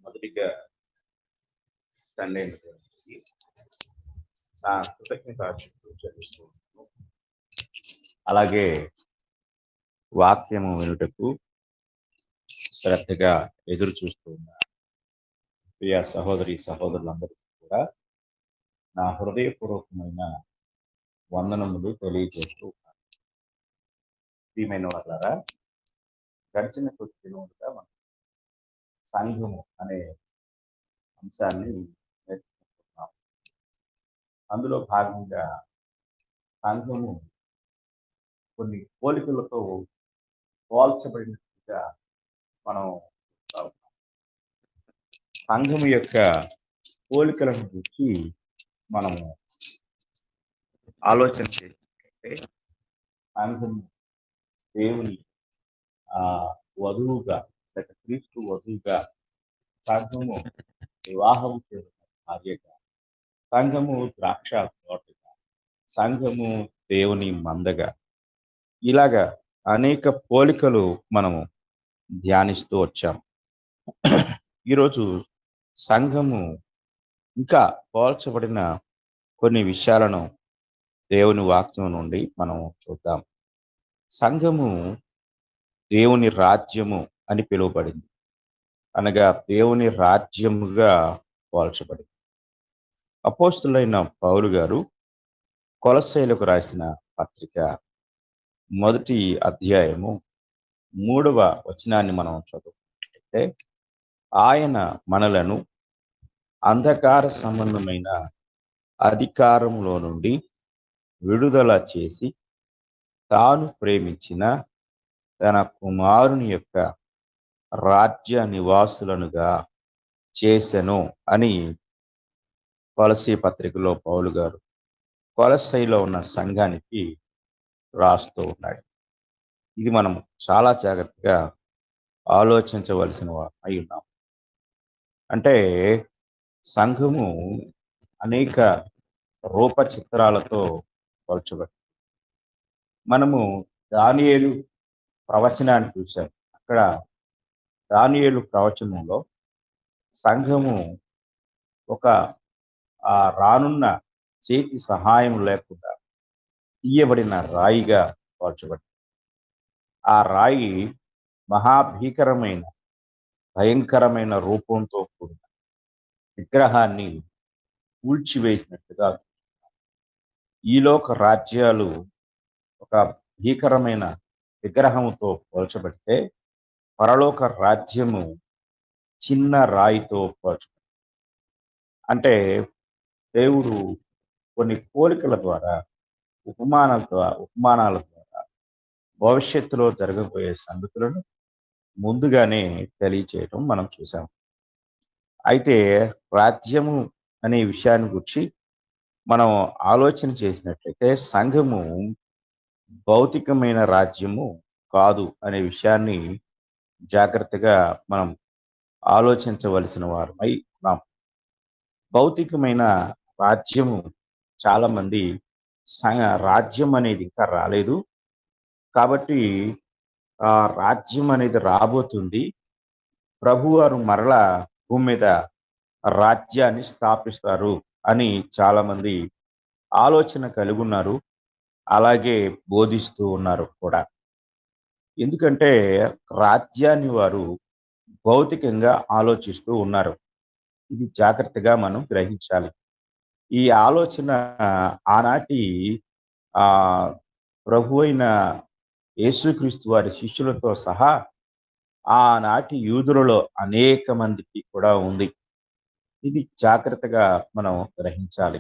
మొదటిగా తండ్రి నా కృతజ్ఞతాస్తుతులు చెల్లిస్తూ ఉన్నాను. అలాగే వాక్యము వినుటకు శ్రద్ధగా ఎదురు చూస్తూ ఉన్న ప్రియ సహోదరి సహోదరులందరికీ కూడా నా హృదయపూర్వకమైన వందనములు తెలియజేస్తూ ఉన్నాను. ప్రియమైన వాళ్ళారా, గడిచిన కొద్ది దినములుగా మనం సంఘము అనే అంశాన్ని నేర్చుకుంటున్నాం. అందులో భాగంగా సంఘము కొన్ని పోలికలతో పోల్చబడినట్టుగా మనం చూస్తా ఉన్నాం. సంఘము యొక్క పోలికలను గురించి మనము ఆలోచన చేసినట్లయితే సంఘము దేవుని వధువుగా లేక క్రీస్తు వధువుగా, సంఘము వివాహం చేసిన భార్యగా, సంఘము ద్రాక్ష తోటగా, సంఘము దేవుని మందగా, ఇలాగా అనేక పోలికలు మనము ధ్యానిస్తూ వచ్చాం. ఈరోజు సంఘము ఇంకా పోల్చబడిన కొన్ని విషయాలను దేవుని వాక్యం నుండి మనం చూద్దాం. సంఘము దేవుని రాజ్యము అని పిలువబడింది, అనగా దేవుని రాజ్యముగా పోల్చబడింది. అపోస్తులైన పౌలు గారు కొలస్సీయులకు రాసిన పత్రిక 1వ అధ్యాయము 3వ వచనాన్ని మనం చదువుకుంటే, ఆయన మనలను అంధకార సంబంధమైన అధికారంలో నుండి విడుదల చేసి తాను ప్రేమించిన తన కుమారుని యొక్క రాజ్య నివాసులనుగా చేసెను అని కొలస్సీ పత్రికలో పౌలు గారు కొలస్సీలో ఉన్న సంఘానికి రాస్తూ ఉన్నాడు. ఇది మనం చాలా జాగ్రత్తగా ఆలోచించవలసిన అయి ఉన్నాం. అంటే సంఘము అనేక రూప చిత్రాలతో పోల్చబడింది. మనము దానియేలు ప్రవచనాన్ని చూసాం. అక్కడ దానియేలు ప్రవచనంలో సంఘము ఒక రానున్న చేతి సహాయం లేకుండా తీయబడిన రాయిగా పోల్చబడింది. ఆ రాయి మహాభీకరమైన భయంకరమైన రూపంతో కూడిన విగ్రహాన్ని కూల్చివేసినట్టుగా. ఈలోక రాజ్యాలు ఒక భీకరమైన విగ్రహంతో పోల్చబడితే, పరలోక రాజ్యము చిన్న రాయితో పోల్చబడింది. అంటే దేవుడు కొన్ని పోలికల ద్వారా, ఉపమానాల ద్వారా భవిష్యత్తులో జరగబోయే సంగతులను ముందుగానే తెలియచేయటం మనం చూసాం. అయితే రాజ్యము అనే విషయాన్ని గురించి మనం ఆలోచన చేసినట్లయితే సంఘము భౌతికమైన రాజ్యము కాదు అనే విషయాన్ని జాగ్రత్తగా మనం ఆలోచించవలసిన వారమై ఉన్నాం. భౌతికమైన రాజ్యము చాలా మంది రాజ్యం అనేది ఇంకా రాలేదు కాబట్టి ఆ రాజ్యం అనేది రాబోతుంది, ప్రభువారు మరలా భూమి మీద రాజ్యాన్ని స్థాపిస్తారు అని చాలా మంది ఆలోచన కలిగి ఉన్నారు, అలాగే బోధిస్తూ ఉన్నారు కూడా. ఎందుకంటే రాజ్యాన్ని వారు భౌతికంగా ఆలోచిస్తూ ఉన్నారు. ఇది జాగ్రత్తగా మనం గ్రహించాలి. ఈ ఆలోచన ఆనాటి ప్రభు అయిన యేసుక్రీస్తు వారి శిష్యులతో సహా ఆనాటి యూదులలో అనేక మందికి కూడా ఉంది. ఇది జాగ్రత్తగా మనం గ్రహించాలి.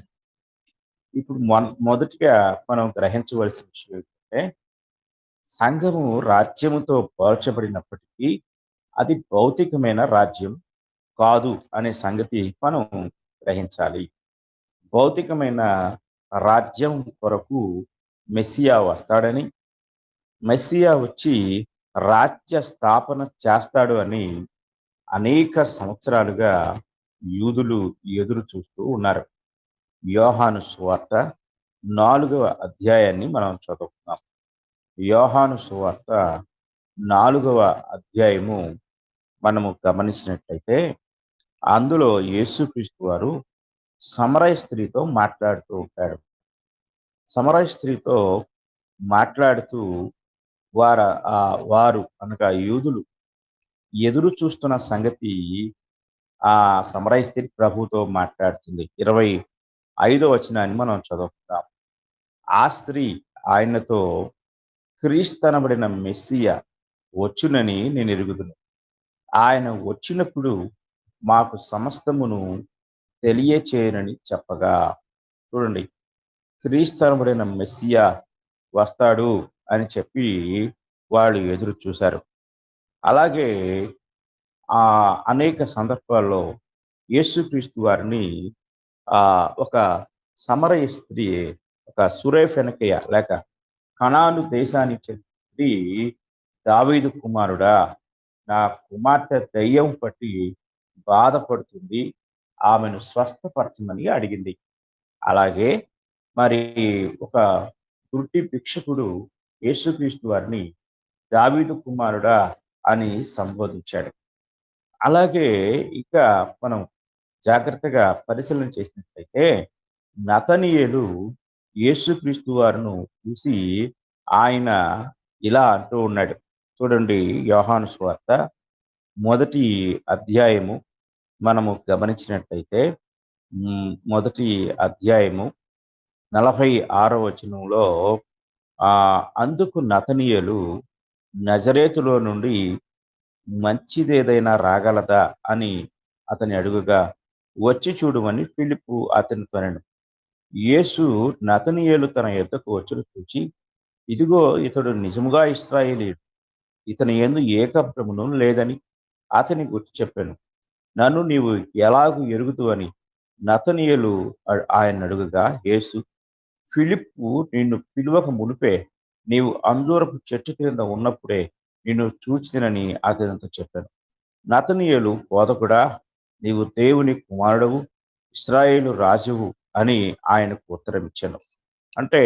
ఇప్పుడు మొదటిగా మనం గ్రహించవలసిన విషయం ఏంటంటే, సంఘము రాజ్యముతో పోల్చబడినప్పటికీ అది భౌతికమైన రాజ్యం కాదు అనే సంగతి మనం గ్రహించాలి. భౌతికమైన రాజ్యం కొరకు మెస్సియా వస్తాడని, మెస్సియా వచ్చి రాజ్య స్థాపన చేస్తాడు అని అనేక సంవత్సరాలుగా యూదులు ఎదురు చూస్తూ ఉన్నారు. యోహాను సువార్త 4వ అధ్యాయాన్ని మనం చదువుతున్నాం. యోహాను సువార్త 4వ అధ్యాయము మనము గమనించినట్లయితే అందులో యేసుక్రీస్తు వారు సమరయ స్త్రీతో మాట్లాడుతూ ఉంటాడు. సమరయ స్త్రీతో మాట్లాడుతూ వారు అనగా యూదులు ఎదురు చూస్తున్న సంగతి ఆ సమరయ స్త్రీ ప్రభుతో మాట్లాడుతుంది. 25వ వచనాన్ని మనం చదువుకుందాం. ఆ స్త్రీ ఆయనతో క్రీస్తనబడిన మెస్సియా వచ్చునని నేను ఎరుగుదును. ఆయన వచ్చినప్పుడు మాకు సమస్తమును తెలియచేయనని చెప్పగా, చూడండి, క్రీస్తనబడిన మెస్సియా వస్తాడు అని చెప్పి వాళ్ళు ఎదురు చూశారు. అలాగే అనేక సందర్భాల్లో యేసుక్రీస్తు వారిని ఒక సమరయ స్త్రీ, ఒక సురేఫెనకయ లేక కనాను దేశానికి చెందిన స్త్రీ, దావీదు కుమారుడా, నా కుమార్తె దయ్యం పట్టి బాధపడుతుంది, ఆమెను స్వస్థపరచమని అడిగింది. అలాగే మరి ఒక గుడ్డి భిక్షకుడు యేసుక్రీస్తు వారిని దావీదు కుమారుడా అని సంబోధించాడు. అలాగే ఇక మనం జాగ్రత్తగా పరిశీలన చేసినట్లయితే నతనీయేలు యేసుక్రీస్తు వారిను చూసి ఆయన ఇలా అంటూ ఉన్నాడు. చూడండి, యోహాను సువార్త మొదటి అధ్యాయము మనము గమనించినట్లయితే మొదటి అధ్యాయము 46వ వచనంలో అందుకు నతనీయేలు నజరేతులో నుండి మంచిదేదైనా రాగలదా అని అతని అడుగుగా, వచ్చి చూడమని ఫిలిప్పు అతనితో అనెను. యేసు నతనీయేలు తన యొద్దకు వచ్చుట చూచి, ఇదిగో ఇతడు నిజముగా ఇశ్రాయేలీయుడు, ఇతని యందు ఏ కపటమును లేదని అతని గుర్తు చెప్పాను. నన్ను నీవు ఎలాగు ఎరుగుదు అని నతనీయేలు ఆయన అడుగుగా, యేసు, ఫిలిప్పు నిన్ను పిలువక మునిపే నీవు అంజూరపు చెట్టు క్రింద ఉన్నప్పుడే నిన్ను చూచితినని అతనితో చెప్పాను. నతనీయేలు, బోధకుడా, నీవు దేవుని కుమారుడవు, ఇశ్రాయేలు రాజువు అని ఆయనకు ఉత్తరం ఇచ్చాను. అంటే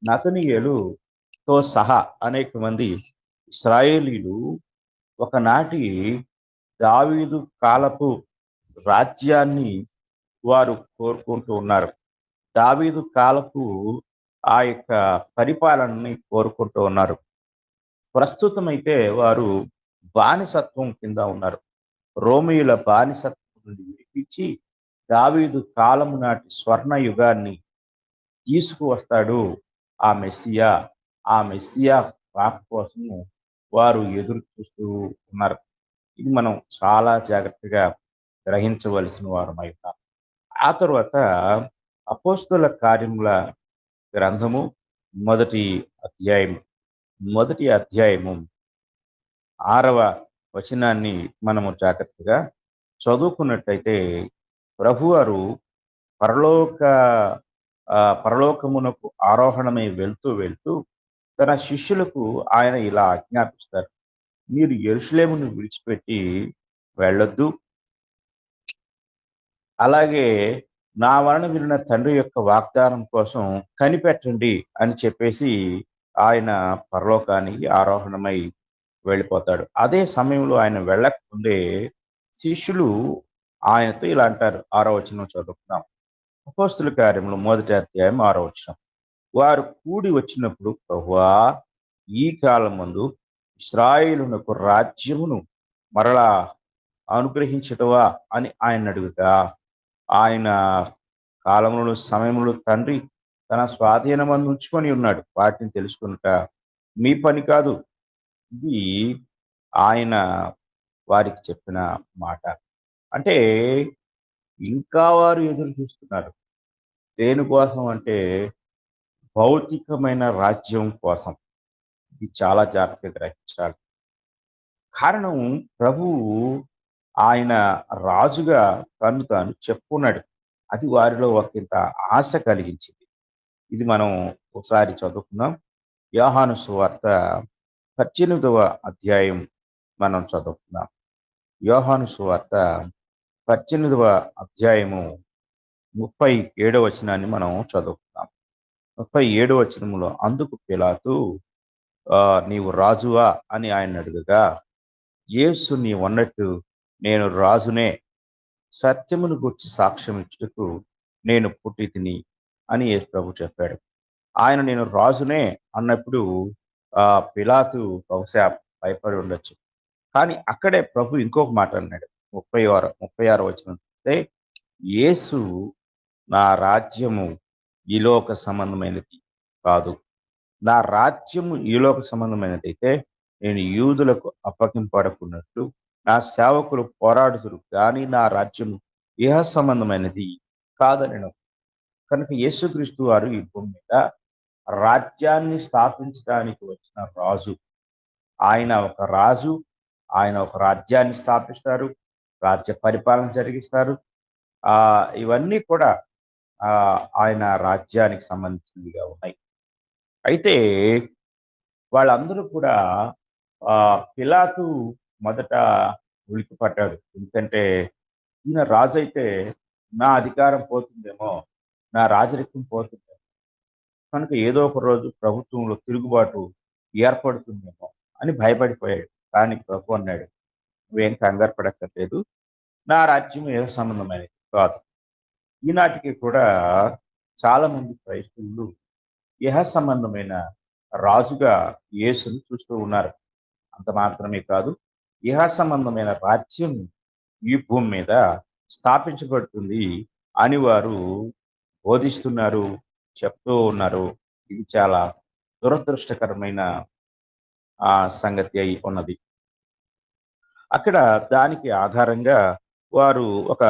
నతనీయేలుతో సహా అనేక మంది ఇశ్రాయేలీలు ఒకనాటి దావీదు కాలపు రాజ్యాన్ని వారు కోరుకుంటూ ఉన్నారు. దావీదు కాలపు ఆ యొక్క పరిపాలనని కోరుకుంటూ ఉన్నారు. ప్రస్తుతం అయితే వారు బానిసత్వం కింద ఉన్నారు. రోమియుల బానిసత్వం నుండి విడిపించి దావీదు కాలము నాటి స్వర్ణ యుగాన్ని తీసుకువస్తాడు ఆ మెస్సియా. ఆ మెస్సియా రాక కోసము వారు ఎదురు చూస్తూ ఉన్నారు. ఇది మనం చాలా జాగ్రత్తగా గ్రహించవలసిన వారమై ఉన్నాం. ఆ తర్వాత అపోస్తుల కార్యముల గ్రంథము మొదటి అధ్యాయము 6వ వచనాన్ని మనము జాగ్రత్తగా చదువుకున్నట్టయితే, ప్రభువారు పరలోకమునకు ఆరోహణమై వెళ్తూ తన శిష్యులకు ఆయన ఇలా ఆజ్ఞాపిస్తారు. మీరు యెరూషలేమును విడిచిపెట్టి వెళ్ళొద్దు. అలాగే నా వలన విన్న తండ్రి యొక్క వాగ్దానం కోసం కనిపెట్టండి అని చెప్పేసి ఆయన పరలోకానికి ఆరోహణమై వెళ్ళిపోతాడు. అదే సమయంలో ఆయన వెళ్ళకముందే శిష్యులు ఆయనతో ఇలా అంటారు. 6వ వచనం చదువుకుందాం. అపోస్తుల కార్యములు మొదటి అధ్యాయం 6వ వచనం. వారు కూడి వచ్చినప్పుడు, ప్రభువా, ఈ కాలం ముందు ఇశ్రాయేలునకు రాజ్యమును మరలా అనుగ్రహించటవా అని ఆయన అడుగుతా, ఆయన కాలములు సమయములు తండ్రి తన స్వాధీనమందు ఉంచుకొని ఉన్నాడు, వాటిని తెలుసుకున్నట మీ పని కాదు. ఇది ఆయన వారికి చెప్పిన మాట. అంటే ఇంకా వారు ఎదురు చూస్తున్నారు. దేనికోసం అంటే భౌతికమైన రాజ్యం కోసం. ఇది చాలా జాగ్రత్తగా గ్రహించాలి. కారణం, ప్రభువు ఆయన రాజుగా తను తాను చెప్పుకున్నాడు. అది వారిలో ఒకంత ఆశ కలిగించింది. ఇది మనం ఒకసారి చదువుకుందాం. యోహాను సువార్త 18వ అధ్యాయం మనం చదువుకుందాం. యోహాను సువార్త 18వ అధ్యాయము 37వ వచనాన్ని మనం చదువుకుందాం. 37వ వచనములో, అందుకు పిలాతు, నీవు రాజువా అని ఆయన అడుగగా, యేసు నీవన్నట్టు నేను రాజునే సత్యమును గూర్చి సాక్ష్యం ఇచ్చుటకు నేను పుట్టి తిని అని యేసు ప్రభు చెప్పాడు. ఆయన నేను రాజునే అన్నప్పుడు పిలాతు బహుశా భయపడి ఉండొచ్చు. కానీ అక్కడే ప్రభు ఇంకొక మాట అన్నాడు. 36 వచనం చూస్తే, యేసు నా రాజ్యము ఈ లోక సంబంధమైనది కాదు. నా రాజ్యము ఈ లోక సంబంధమైనదైతే నేను యూదులకు అప్పగింపబడకున్నట్లు నా సేవకులు పోరాడుదురు గాని నా రాజ్యము ఇహ సంబంధమైనది కాదనెను. కనుక యేసుక్రీస్తు వారు ఈ భూమి మీద రాజ్యాన్ని స్థాపించడానికి వచ్చిన రాజు. ఆయన ఒక రాజు. ఆయన ఒక రాజ్యాన్ని స్థాపిస్తారు. రాజ్య పరిపాలన జరిగిస్తారు. ఇవన్నీ కూడా ఆయన రాజ్యానికి సంబంధించినవిగా ఉన్నాయి. అయితే వాళ్ళందరూ కూడా పిలాతు మొదట ఉలిక్కిపడ్డాడు. ఎందుకంటే ఈయన రాజైతే నా అధికారం పోతుందేమో, నా రాజరికం పోతుందేమో, కనుక ఏదో ఒక రోజు ప్రభుత్వంలో తిరుగుబాటు ఏర్పడుతుందేమో అని భయపడిపోయాడు. కానీ ప్రభు అన్నాడు, నువ్వేం కంగారు పడక్కర్లేదు. నా రాజ్యం ఏ సంబంధమైనది కాదు. ఈనాటికి కూడా చాలా మంది క్రైస్తవులు ఇహ సంబంధమైన రాజుగా యేసును చూస్తూ ఉన్నారు. అంత మాత్రమే కాదు, ఇహ సంబంధమైన రాజ్యం ఈ భూమి మీద స్థాపించబడుతుంది అని వారు బోధిస్తున్నారు, చెప్తూ ఉన్నారు. ఇది చాలా దురదృష్టకరమైన సంగతి అయి ఉన్నది. అక్కడ దానికి ఆధారంగా వారు ఒక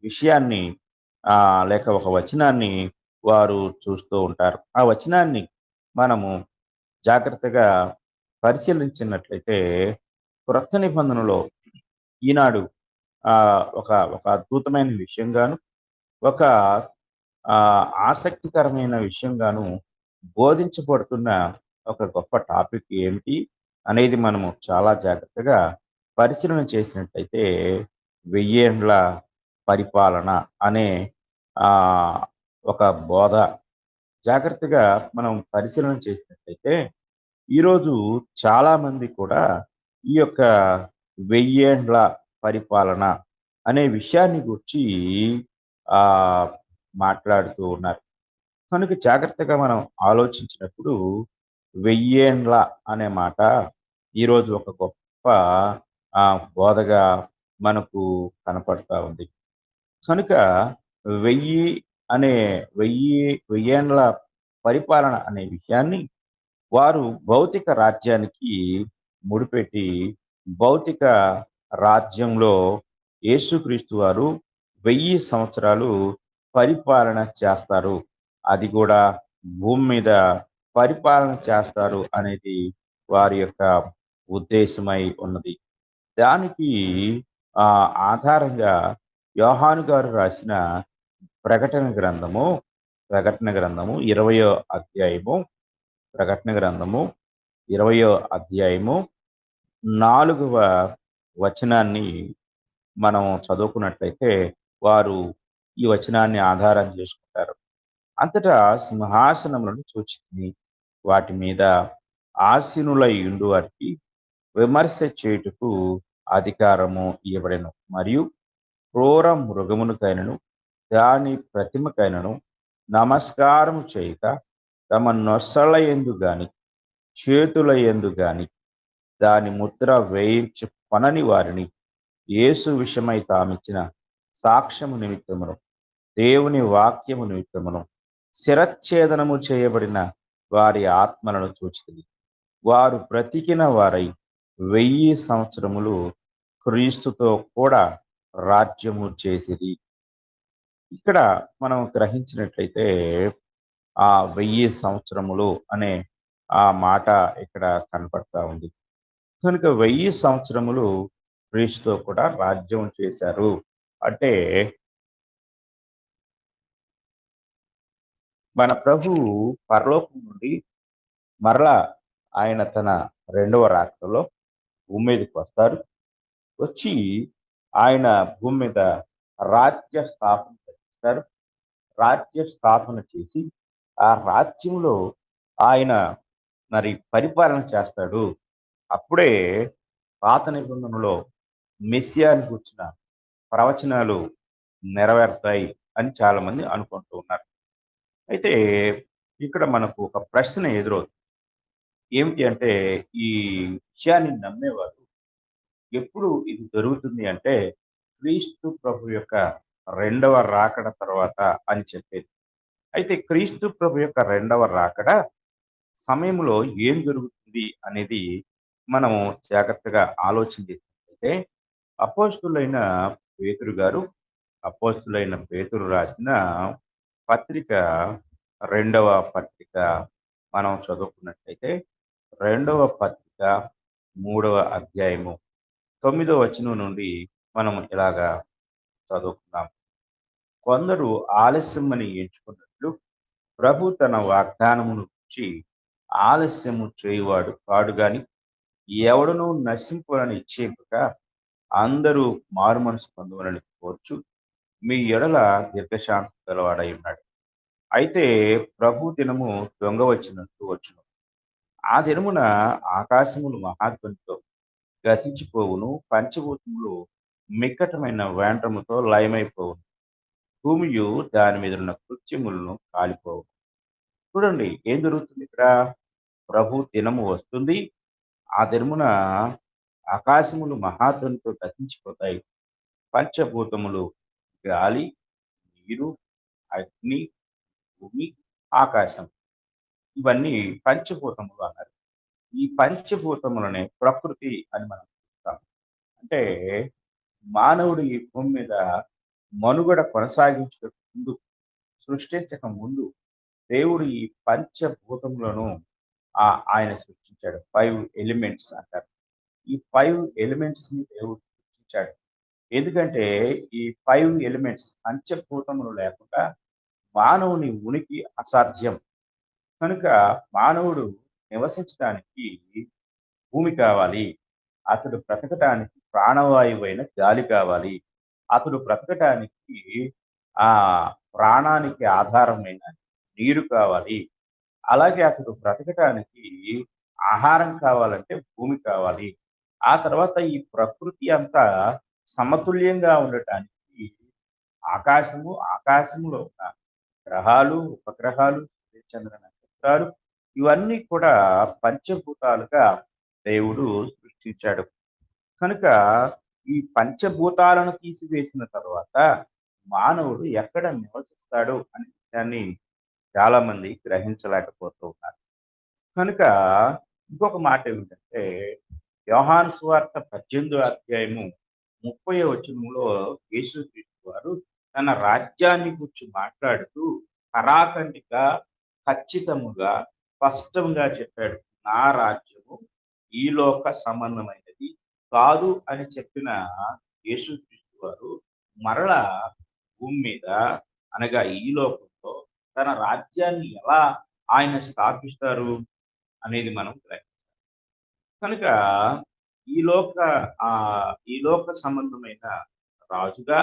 విషయాన్ని లేక ఒక వచనాన్ని వారు చూస్తూ ఉంటారు. ఆ వచనాన్ని మనము జాగ్రత్తగా పరిశీలించినట్లయితే క్రొత్త నిబంధనలో ఈనాడు ఒక ఒక అద్భుతమైన విషయంగాను, ఒక ఆసక్తికరమైన విషయంగాను బోధించబడుతున్న ఒక గొప్ప టాపిక్ ఏమిటి అనేది మనము చాలా జాగ్రత్తగా పరిశీలన చేసినట్లయితే, వెయ్యేండ్ల పరిపాలన అనే ఒక బోధ జాగ్రత్తగా మనం పరిశీలన చేసినట్లయితే, ఈరోజు చాలా మంది కూడా ఈ యొక్క వెయ్యేండ్ల పరిపాలన అనే విషయాన్ని గురించి మాట్లాడుతూ ఉన్నారు. కనుక జాగ్రత్తగా మనం ఆలోచించినప్పుడు వెయ్యేండ్ల అనే మాట ఈరోజు ఒక గొప్ప బోధగా మనకు కనపడతా ఉంది. కనుక వెయ్యి అనే వెయ్యేండ్ల పరిపాలన అనే విషయాన్ని వారు భౌతిక రాజ్యానికి ముడిపెట్టి, భౌతిక రాజ్యంలో యేసుక్రీస్తు వారు 1000 సంవత్సరాలు పరిపాలన చేస్తారు. అది కూడా భూమి మీద పరిపాలన చేస్తారు అనేది వారి యొక్క ఉద్దేశమై ఉన్నది. దానికి ఆధారంగా యోహాను గారు రాసిన ప్రకటన గ్రంథము 20వ అధ్యాయము, ప్రకటన గ్రంథము 20వ అధ్యాయము 4వ వచనాన్ని మనం చదువుకున్నట్లయితే వారు ఈ వచనాన్ని ఆధారం చేసుకుంటారు. అంతటా సింహాసనములను చూచితిని, వాటి మీద ఆసీనులై ఉండు వారికి విమర్శ చేయుటకు అధికారము ఇవ్వబడెను. మరియు క్రూర మృగమునికైనను దాని ప్రతిమకైనను నమస్కారము చేయక, తమ నొసల యందు గాని చేతుల యందు గాని దాని ముద్ర వేయించు కొనని వారిని యేసు విషయమై తామిచ్చిన సాక్ష్యము నిమిత్తమును దేవుని వాక్యము నిమిత్తమును శిరచ్ఛేదనము చేయబడిన వారి ఆత్మలను చూచితిని. వారు బ్రతికిన వారై 1000 సంవత్సరములు క్రీస్తుతో కూడా రాజ్యము చేసిరి. ఇక్కడ మనం గ్రహించినట్లయితే 1000 సంవత్సరములు అనే ఆ మాట ఇక్కడ కనపడతా ఉంది. కనుక 1000 సంవత్సరములు క్రీస్తుతో కూడా రాజ్యం చేశారు అంటే, మన ప్రభువు పరలోకం నుండి మరలా ఆయన తన రెండవ రాకడలో భూమి మీదకి వస్తారు. వచ్చి ఆయన భూమి మీద రాజ్య స్థాపన చేస్తారు. రాజ్య స్థాపన చేసి ఆ రాజ్యంలో ఆయన మరి పరిపాలన చేస్తాడు. అప్పుడే పాత నిబంధనలో మెస్సియాని గురించిన ప్రవచనాలు నెరవేరుతాయి అని చాలా మంది అనుకుంటూ ఉన్నారు. అయితే ఇక్కడ మనకు ఒక ప్రశ్న ఎదురవుతుంది. ఏమిటి అంటే ఈ విషయాన్ని నమ్మేవారు ఎప్పుడు ఇది జరుగుతుంది అంటే క్రీస్తు ప్రభు యొక్క రెండవ రాకడ తర్వాత అని చెప్పేది. అయితే క్రీస్తు ప్రభు యొక్క రెండవ రాకడ సమయంలో ఏం జరుగుతుంది అనేది మనము జాగ్రత్తగా ఆలోచన చేసినట్లయితే అపోస్తులైన పేతురు గారు అపోస్తులైన పేతురు రాసిన పత్రిక రెండవ పత్రిక మనం చదువుకున్నట్లయితే రెండవ పత్రిక 3వ అధ్యాయము 9వ వచనం నుండి మనం ఇలాగా చదువుకుందాం. కొందరు ఆలస్యమని ఎంచుకున్నట్లు ప్రభు తన వాగ్దానమును గురించి ఆలస్యము చేయువాడు కాడు గాని ఎవడునూ నశింపులని ఇచ్చేయక అందరూ మారు మనసు పొందవలని కోర్చు మీ ఎడల దీర్ఘశాంతి గలవాడై ఉన్నాడు. అయితే ప్రభు దినము దొంగ వచ్చినట్టు వచ్చును. ఆ దినమున ఆకాశములు మహాధ్వనితో గతించిపోవును, పంచభూతములు మిక్కటమైన వేండ్రముతో లయమైపోవును, భూమియు దాని మీద ఉన్న కృత్యములను కాలిపోవు. చూడండి ఏం జరుగుతుంది ఇక్కడ. ప్రభు దినము వస్తుంది. ఆ దినమున ఆకాశములు మహాధ్వనితో గతించిపోతాయి. పంచభూతములు గాలి, నీరు, అగ్ని, భూమి, ఆకాశం ఇవన్నీ పంచభూతములు అన్నారు. ఈ పంచభూతములనే ప్రకృతి అని మనం చూస్తాం. అంటే మానవుడు ఈ భూమి మీద మనుగడ కొనసాగించక ముందు, సృష్టించక ముందు దేవుడు ఈ పంచభూతములను ఆయన సృష్టించాడు. 5 ఎలిమెంట్స్ అంటారు. ఈ 5 ఎలిమెంట్స్ ని దేవుడు సృష్టించాడు. ఎందుకంటే ఈ 5 ఎలిమెంట్స్ పంచభూతములు లేకుండా మానవుని ఉనికి అసాధ్యం. కనుక మానవుడు నివసించడానికి భూమి కావాలి. అతడు బ్రతకటానికి ప్రాణవాయువైన గాలి కావాలి. అతడు బ్రతకటానికి ఆ ప్రాణానికి ఆధారమైన నీరు కావాలి. అలాగే అతడు బ్రతకటానికి ఆహారం కావాలంటే భూమి కావాలి. ఆ తర్వాత ఈ ప్రకృతి అంతా సమతుల్యంగా ఉండటానికి ఆకాశములో ఉన్న గ్రహాలు, ఉపగ్రహాలు, చంద్ర నక్షత్రాలు ఇవన్నీ కూడా పంచభూతాలుగా దేవుడు సృష్టించాడు. కనుక ఈ పంచభూతాలను తీసివేసిన తర్వాత మానవుడు ఎక్కడ నివసిస్తాడు అనే విషయాన్ని చాలా మంది గ్రహించలేకపోతూ ఉన్నారు. కనుక ఇంకొక మాట ఏమిటంటే యోహాను సువార్త 18వ అధ్యాయము 30వ వచనంలో యేసుక్రీస్తు వారు తన రాజ్యాన్ని గురించి మాట్లాడుతూ కరాఖండిగా, ఖచ్చితముగా, స్పష్టంగా చెప్పాడు. నా రాజ్యము ఈ లోక సంబంధమైనది కాదు అని చెప్పిన యేసుక్రీస్తు వారు మరలా భూమి మీద అనగా ఈ లోకంలో తన రాజ్యాన్ని ఎలా ఆయన స్థాపిస్తారు అనేది మనం గ్రహించాలి. కనుక ఈ లోక ఈ లోక సంబంధమైన రాజుగా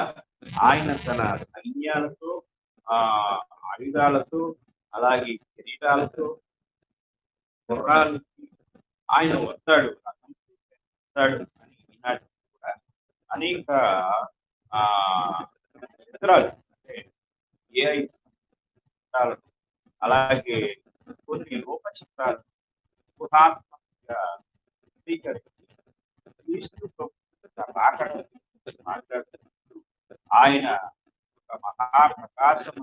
ఆయన తన సైన్యాలతో ఆ ఆయుధాలతో అలాగే కిరీటాలతో గుర్రాలకి ఆయన వస్తాడు అని ఈనాటి కూడా అనేక ఆ చిత్రాలు అంటే ఏఐ చిత్రాలు అలాగే కొన్ని రూప చిత్రాలు గుహాత్మకంగా చిత్రీకరించి క్రీస్తు రాకడ మాట్లాడుతూ ఆయన ఒక మహాప్రకాశం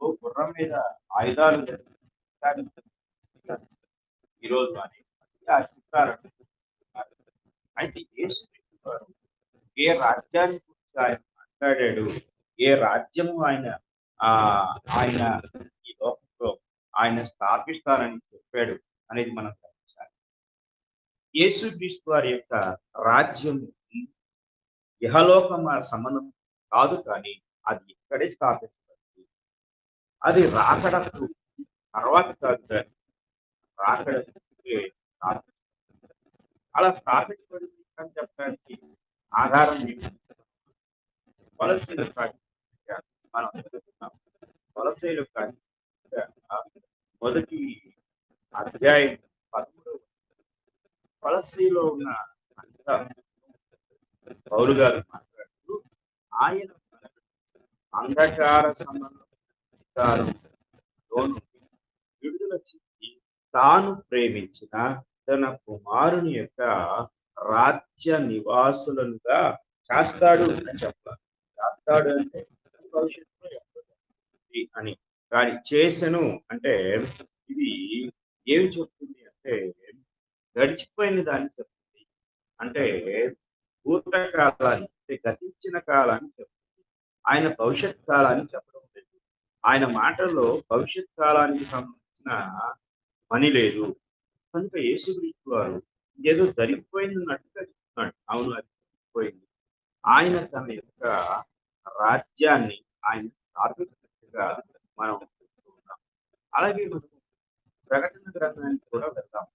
గుర్రం మీద ఆయుధాలు ఈరోజు అనేక ఆ చిత్రాలను అయితే యేసుక్రీస్తు వారు ఏ రాజ్యాన్ని గురించి ఆయన మాట్లాడాడు, ఏ రాజ్యము ఆయన ఈ లోకంలో ఆయన స్థాపిస్తానని చెప్పాడు అనేది మనం గ్రహించాలి. యేసుక్రీస్తు వారి యొక్క రాజ్యం ఇహలోకం సంబంధం కాదు, కానీ అది ఇక్కడే స్థాపించబడింది. అది రాకడకు తర్వాత కాదు, కానీ రాకడ అలా స్థాపించబడింది అని చెప్పడానికి ఆధారం ఏమిటి? వలసలు మనం చదువుతున్నాం. వలసలు మొదటి అధ్యాయం 13 వలసలో ఉన్న పౌలు గారు మాట్లాడుతూ ఆయన అంధకార సంబంధంలోను విడుదల చెంది తాను ప్రేమించిన తన కుమారుని యొక్క రాజ్య నివాసులుగా చేస్తాడు అని చెప్పాలి. చేస్తాడు అంటే భవిష్యత్తులో అని, కానీ చేసెను అంటే ఇది ఏమి చెప్తుంది అంటే గడిచిపోయిన దాన్ని చెప్తుంది. అంటే భూతకాలాన్ని అంటే గతించిన కాలాన్ని చెప్తుంది. ఆయన భవిష్యత్ కాలాన్ని చెప్పడం లేదు. ఆయన మాటల్లో భవిష్యత్ కాలానికి సంబంధించిన పని లేదు. కనుక యేసుక్రీస్తు వారు ఏదో జరిగిపోయినట్టుగా చెప్తున్నాడు. అవును, అది జరిగిపోయింది. ఆయన తన యొక్క రాజ్యాన్ని ఆయన స్థాపించినట్టుగా మనం చూస్తూ ఉన్నాం. అలాగే మనం ప్రకటన గ్రంథానికి కూడా వెళ్దాం.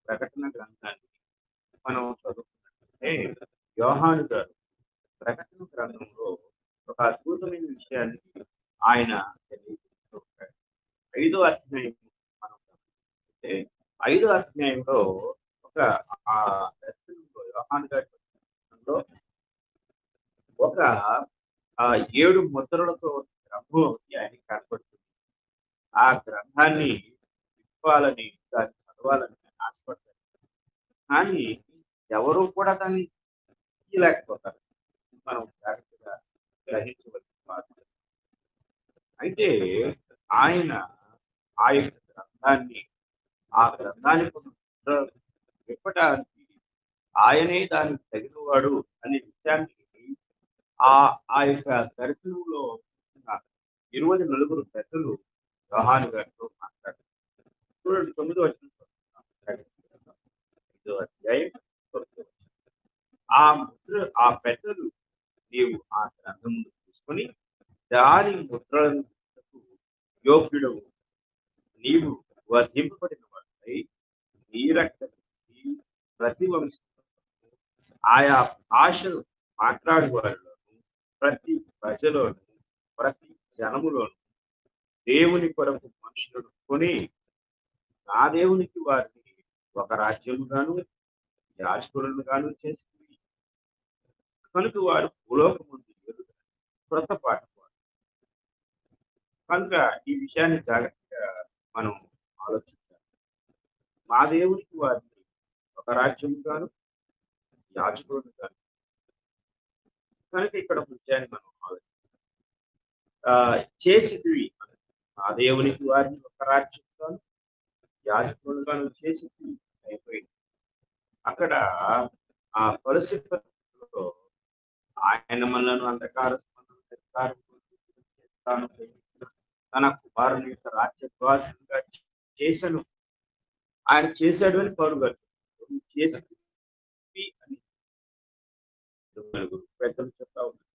ప్రకటన గ్రంథాన్ని మనం చదువుకున్నట్లయితే యోహాను గారు ప్రకటన గ్రంథంలో ఒక అద్భుతమైన విషయాన్ని ఆయన తెలియజేస్తూ ఉంటాడు. 5వ అధ్యాయం మనం గమనిస్తే 5వ అధ్యాయంలో ఒక ఆ దర్శనంలో యోహాను గారి దర్శనంలో ఒక 7 ముద్రలతో గ్రంథం ఆయనకి కనపడుతుంది. ఆ గ్రంథాన్ని విప్పాలని, దాన్ని చదవాలని ఆశపడతారు. కానీ ఎవరు కూడా దాన్ని తీయలేకపోతారు. మనం జాగ్రత్తగా గ్రహించవలసిన బాధ్యత. అయితే ఆయన ఆ యొక్క గ్రంథాన్ని ఆ గ్రంథానికి విప్పటానికి ఆయనే దానికి తగినవాడు అనే విషయాన్ని ఆ ఆ యొక్క దర్శనంలో 24 పెద్దలు యోహాను గారితో మాట్లాడారు. చూడండి 9వ వచనం చదువుతున్నాం. 5వ అధ్యాయం 9వ వచనం. ఆ పెద్దలు నీవు ఆ గ్రంథము తీసుకొని దాని ముద్రలను యోగ్యుడవు, నీవు వర్ధింపబడిన వాడిపై నీ రక్తం ప్రతి వంశం ఆయా భాషలు మాట్లాడు వారిలోను ప్రతి ప్రజలోను ప్రతి జనములోను దేవుని కొరకు మనుషులను కొని నా దేవునికి వారిని ఒక రాజ్యముగాను యాజకులను గాను చేసింది. కనుక వారు భూలోకముందు క్రొత్త పాట. కనుక ఈ విషయాన్ని జాగ్రత్తగా మనం ఆలోచించాలి. మా దేవునికి వారిని ఒక రాజ్యముగాను యాజకులను గాను. కనుక ఇక్కడ ఒక విషయాన్ని మనం ఆలోచించాలి. చేసిద్వి మా దేవునికి వారిని ఒక రాజ్యముగాను యాజకులుగాను చేసిద్వి అయిపోయింది. అక్కడ ఆ పరిస్థితుల్లో ఆయన మనలను అంధకార తన కుమారుని యొక్క రాజ్యద్వాసంగా చేశాను. ఆయన చేశాడు అని పౌలు గారు చేసి అని పెద్దలు చెప్తా ఉన్నారు.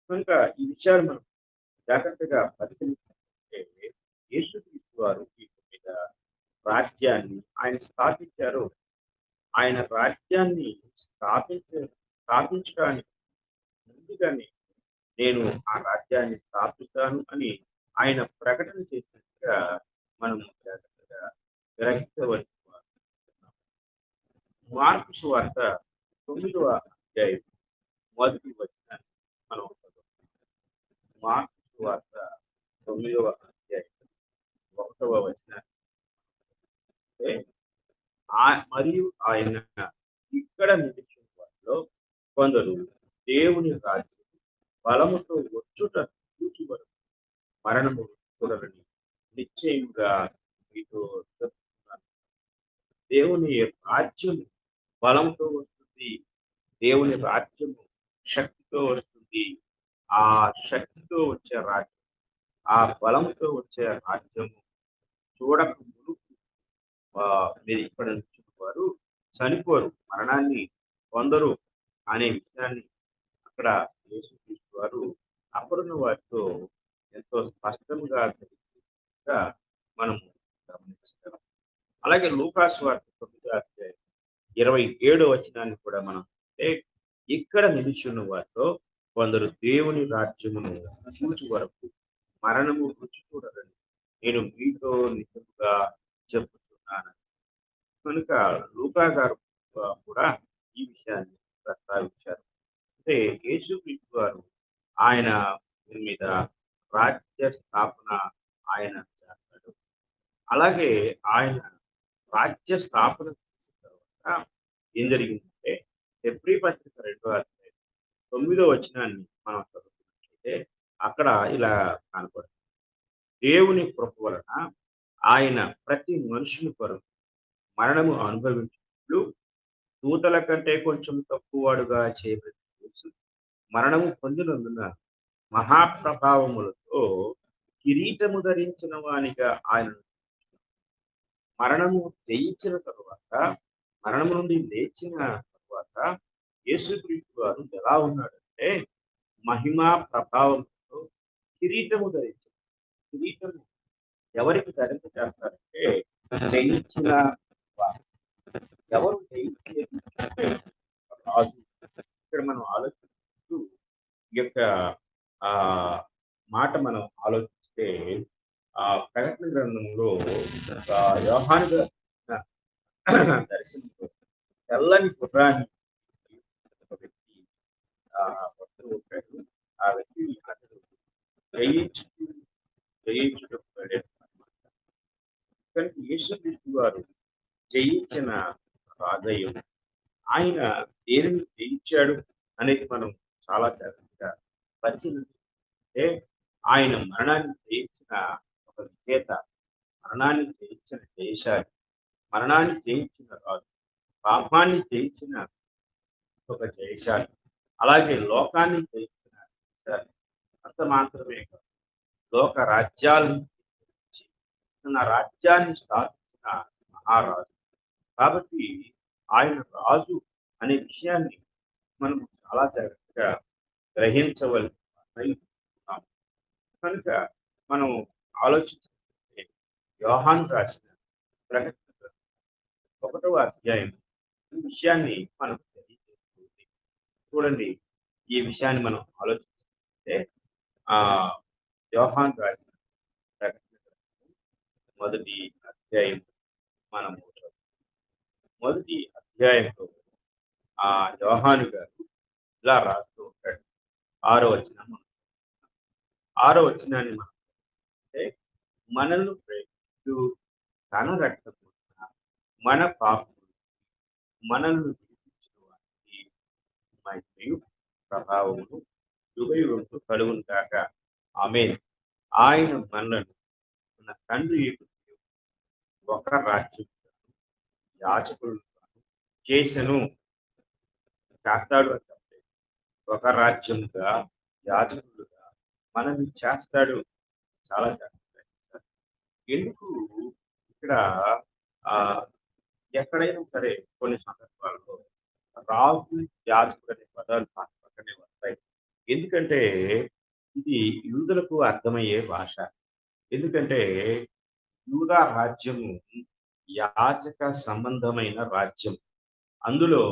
కనుక ఈ విషయాలు మనం జాగ్రత్తగా పరిశీలించాలంటే యేసుక్రీస్తు వారు ఈ మీద రాజ్యాన్ని ఆయన స్థాపించారు. ఆయన రాజ్యాన్ని స్థాపించడానికి ముందుగానే నేను ఆ రాజ్యాన్ని స్థాపిస్తాను అని ఆయన ప్రకటన చేసినట్టుగా మనం జాగ్రత్తగా గ్రహించవలసిన మార్కు సువార్త 9వ అధ్యాయం 1వ వచనాన్ని మనం మార్కు సువార్త 9వ అధ్యాయం 1వ వచనాన్ని మరియు ఆయన ఇక్కడ నిలిచిన వారిలో కొందరు దేవుని రాజ్యం బలముతో వచ్చుట చూచి వరకు మరణము చూడరని నిశ్చయముగా మీతో చెప్తున్నాను. దేవుని రాజ్యము బలంతో వస్తుంది. దేవుని రాజ్యము శక్తితో వస్తుంది. ఆ శక్తితో వచ్చే రాజ్యం, ఆ బలంతో వచ్చే రాజ్యము చూడక మునుపు మీరు ఇక్కడ నుంచి వారు చనిపోరు, మరణాన్ని పొందరు అనే విషయాన్ని అక్కడ యేసుక్రీస్తు వారు అప్పుడున్న వారితో ఎంతో స్పష్టంగా మనము గమనిస్తాం. అలాగే లూకాసు వార్త 9వ అధ్యాయం 27వ వచనాన్ని కూడా మనం ఇక్కడ నిలుచున్న వారితో కొందరు దేవుని రాజ్యమును చూచి వరకు మరణము రుచి చూడరని నేను మీతో నిజంగా చెప్పుతున్నాను. కనుక లూకా గారు కూడా ఈ విషయాన్ని ప్రస్తావించారు. అంటే యేసుక్రీస్తు వారు ఆయన దీని మీద రాజ్య స్థాపన ఆయన చేస్తాడు. అలాగే ఆయన రాజ్య స్థాపన చేసిన తర్వాత ఏం జరిగిందంటే హెబ్రీ పత్రిక 2 అధ్యాయం 9వ వచనాన్ని మనం చదువుకున్నట్లయితే అక్కడ ఇలా కనపడుతుంది. దేవుని కృప వలన ఆయన ప్రతి మనుషుని కొరకు మరణము అనుభవించినట్లు దూతల కంటే కొంచెం తక్కువవాడుగా చేయబడిన యేసు మరణము పొందినందున మహాప్రభావములతో కిరీటము ధరించిన వానిగా ఆయన మరణము జయించిన తరువాత, మరణము నుండి లేచిన తరువాత యేసుక్రీస్తు వారు ఎలా ఉన్నాడంటే మహిమా ప్రభావంతో కిరీటము ధరించారు. కిరీటము ఎవరికి ధరింప చేస్తారంటే జయించిన వారు. ఎవరు జయించేది రాజు. ఇక్కడ మనం ఆలోచిస్తూ ఈ యొక్క ఆ మాట మనం ఆలోచిస్తే ప్రకటన గ్రంథంలో యోహాను దర్శనంలో తెల్లని గుర్రాన్ని ఒక వ్యక్తి వస్తూ ఉంటాడు. ఆ వ్యక్తి అతడు జయించుటకు కానీ యేసుక్రీస్తు వారు జయించిన రాజయ్యం. ఆయన దేనిని జయించాడు అనేది మనం చాలా జాగ్రత్తగా పరిశీలించుకుంటే ఆయన మరణాన్ని జయించిన ఒక విజేత, మరణాన్ని జయించిన జయశాలి, మరణాన్ని జయించిన రాజు, పాపాన్ని జయించిన ఒక జయశాలి, అలాగే లోకాన్ని జయించిన జయశాలి. అంత మాత్రమే కాదు, లోక రాజ్యాలను తన రాజ్యాన్ని స్థాపించిన మహారాజు. కాబట్టి ఆయన రాజు అనే విషయాన్ని మనం చాలా జాగ్రత్తగా గ్రహించవలసి కనుక మనం ఆలోచించే యోహాను రాసిన ప్రకటన 1వ అధ్యాయం ఈ విషయాన్ని మనం తెలియజేస్తుంది. చూడండి, ఈ విషయాన్ని మనం ఆలోచిస్తే యోహాను రాసిన ప్రకటన 1వ అధ్యాయం మనము మొదటి అధ్యాయంలో యోహాను గారు ఇలా రాస్తూ ఉంటాడు. 6వ వచనం. 6వ వచనాన్ని మనం అంటే మనల్ని ప్రేమిస్తూ తన రక్తం మన పాపము మనల్ని విడిపించిన వారికి మహిమయు ప్రభావమును యుగయుగంతో కలుగును గాక. ఆమేన్. ఆయన మనలను మన తండ్రి ఒక రాజ్యం యాజకులు చేసెను. చేస్తాడు అని చెప్పలేదు. ఒక రాజ్యంగా యాజకులుగా మనల్ని చేస్తాడు. చాలా జాగ్రత్త. ఎందుకు ఇక్కడ ఎక్కడైనా సరే కొన్ని సందర్భాల్లో రాజు యాజకుడు అనే పదాలు పక్కనే వస్తాయి. ఎందుకంటే ఇది యూదులకు అర్థమయ్యే భాష. ఎందుకంటే యూదా రాజ్యము యాజక సంబంధమైన రాజ్యం. అందులో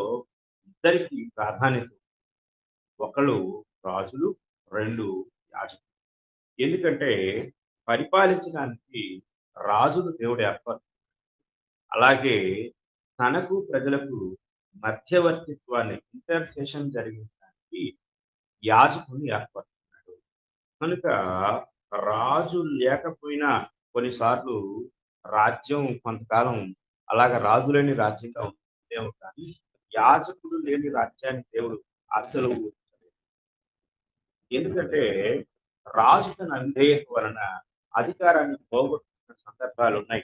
ఇద్దరికి ప్రాధాన్యత. ఒకళ్ళు రాజులు, 2 యాజకులు. ఎందుకంటే పరిపాలించడానికి రాజును దేవుడు ఏర్పరుస్తాడు. అలాగే తనకు ప్రజలకు మధ్యవర్తిత్వాన్ని ఇంటర్సెషన్ జరిగించడానికి యాజకుని ఏర్పరుస్తున్నాడు. కనుక రాజు లేకపోయినా కొన్నిసార్లు రాజ్యం కొంతకాలం అలాగ రాజు లేని రాజ్యంగా ఉందేమో, కానీ యాజకుడు లేని రాజ్యాన్ని దేవుడు అసలు ఎందుకంటే రాజు తన అవిధేయత వలన అధికారాన్ని పోగొట్టుకున్న సందర్భాలు ఉన్నాయి.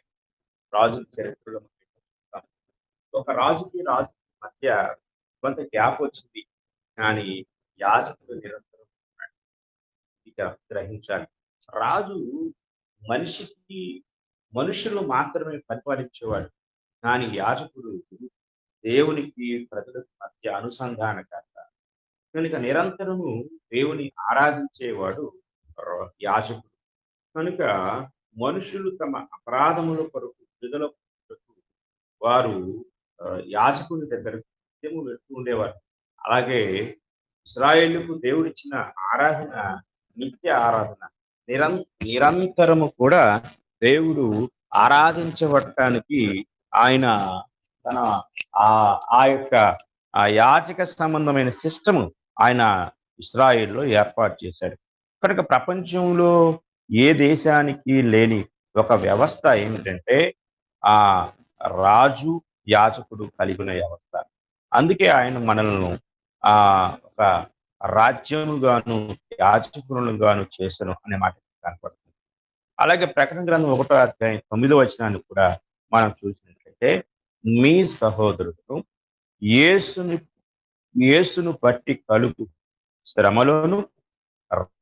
రాజుల చరిత్రలో ఒక రాజుకి రాజు మధ్య కొంత గ్యాప్ వచ్చింది, కానీ యాజకుడు నిరంతరం ఉన్నాడు. ఇక గ్రహించాలి, రాజు మనుషులు మాత్రమే పరిపాలించేవాడు, కానీ యాజకుడు దేవునికి ప్రజలకు మధ్య అనుసంధానకర్త. కనుక నిరంతరము దేవుని ఆరాధించేవాడు యాజకుడు. కనుక మనుషులు తమ అపరాధముల కొరకు ప్రజల కొరకు వారు యాజకుని దగ్గరకు నిత్యము వెళ్తూ ఉండేవారు. అలాగే ఇశ్రాయేలుకు దేవుడిచ్చిన ఆరాధన నిత్య ఆరాధన, నిరంతరము కూడా దేవుడు ఆరాధించబడటానికి ఆయన తన ఆ యొక్క యాజక సంబంధమైన సిస్టమ్ ఆయన ఇశ్రాయేలులో ఏర్పాటు చేశాడు. కనుక ప్రపంచంలో ఏ దేశానికి లేని ఒక వ్యవస్థ ఏమిటంటే ఆ రాజు, యాజకుడు కలిగిన వ్యవస్థ. అందుకే ఆయన మనలను ఒక రాజ్యముగాను, యాజకులుగాను చేసెను అనే మాట కనపడుతుంది. అలాగే ప్రకటన గ్రంథం 1వ అధ్యాయం 9వ వచనాన్ని కూడా మనం చూసినట్లయితే, మీ సహోదరుడు యేసుని యేసును బట్టి కలుగు శ్రమలోను,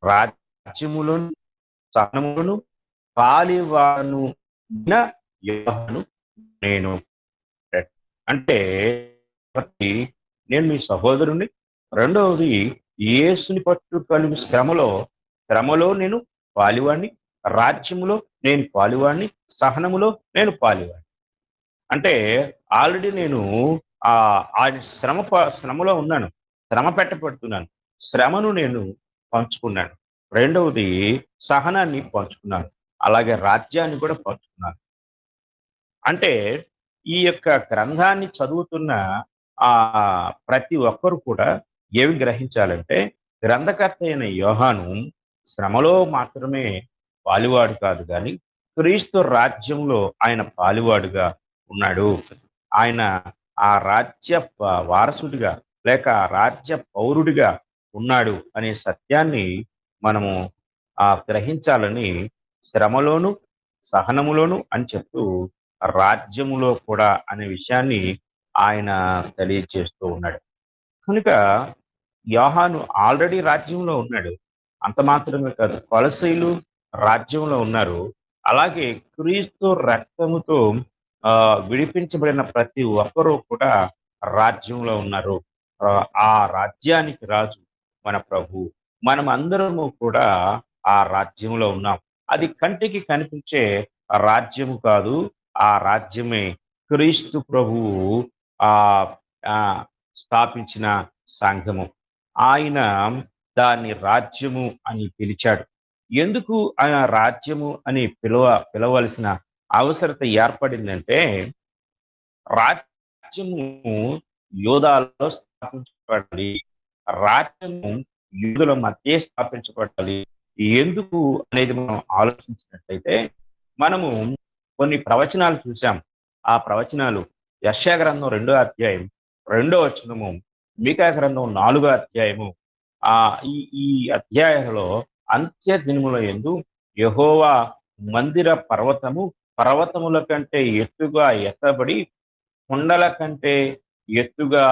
రాజ్యములోను, సహనములోను పాలివాను యోహాను నేను. అంటే ఒకటి, నేను మీ సహోదరుని. రెండవది, యేసుని పట్టు కలుగు శ్రమలో నేను పాలివాణ్ణి, రాజ్యములో నేను పాలివాణ్ణి, సహనములో నేను పాలివాణ్ణి. అంటే ఆల్రెడీ నేను ఆయన శ్రమలో ఉన్నాను, శ్రమ పెట్టబడుతున్నాను, శ్రమను నేను పంచుకున్నాను. రెండవది, సహనాన్ని పంచుకున్నాను, అలాగే రాజ్యాన్ని కూడా పంచుకున్నాను. అంటే ఈ యొక్క గ్రంథాన్ని చదువుతున్న ప్రతి ఒక్కరు కూడా ఏమి గ్రహించాలంటే, గ్రంథకర్త అయిన యోహాను శ్రమలో మాత్రమే పాలివాడు కాదు కానీ క్రీస్తు రాజ్యంలో ఆయన పాలివాడుగా ఉన్నాడు. ఆయన ఆ రాజ్య వారసుడిగా లేక రాజ్య పౌరుడిగా ఉన్నాడు అనే సత్యాన్ని మనము గ్రహించాలని శ్రమలోను, సహనములోను అని చెప్తూ రాజ్యములో కూడా అనే విషయాన్ని ఆయన తెలియజేస్తూ ఉన్నాడు. కనుక యోహాను ఆల్రెడీ రాజ్యంలో ఉన్నాడు. అంత మాత్రమే కాదు, కొలసీలు రాజ్యంలో ఉన్నారు. అలాగే క్రీస్తు రక్తముతో విడిపించబడిన ప్రతి ఒక్కరూ కూడా రాజ్యంలో ఉన్నారు. ఆ రాజ్యానికి రాజు మన ప్రభు. మనం అందరము కూడా ఆ రాజ్యంలో ఉన్నాం. అది కంటికి కనిపించే రాజ్యము కాదు, ఆ రాజ్యమే క్రీస్తు ప్రభువు ఆ స్థాపించిన సంఘము. ఆయన దాన్ని రాజ్యము అని పిలిచాడు. ఎందుకు ఆయన రాజ్యము అని పిలవలసిన అవసరత ఏర్పడిందంటే, రాజ్యము యూదాలో స్థాపించబడాలి, రాజ్యము యూదుల మధ్య స్థాపించబడాలి. ఎందుకు అనేది మనం ఆలోచించినట్లయితే, మనము కొన్ని ప్రవచనాలు చూసాం. ఆ ప్రవచనాలు యెషయా గ్రంథం 2వ అధ్యాయం 2వ వచనము, మీకా గ్రంథం 4వ అధ్యాయము. ఈ ఈ అధ్యాయంలో అంత్య దినముల యందు యెహోవా మందిర పర్వతముల కంటే ఎత్తుగా ఎత్తబడి కొండల కంటే ఎత్తుగా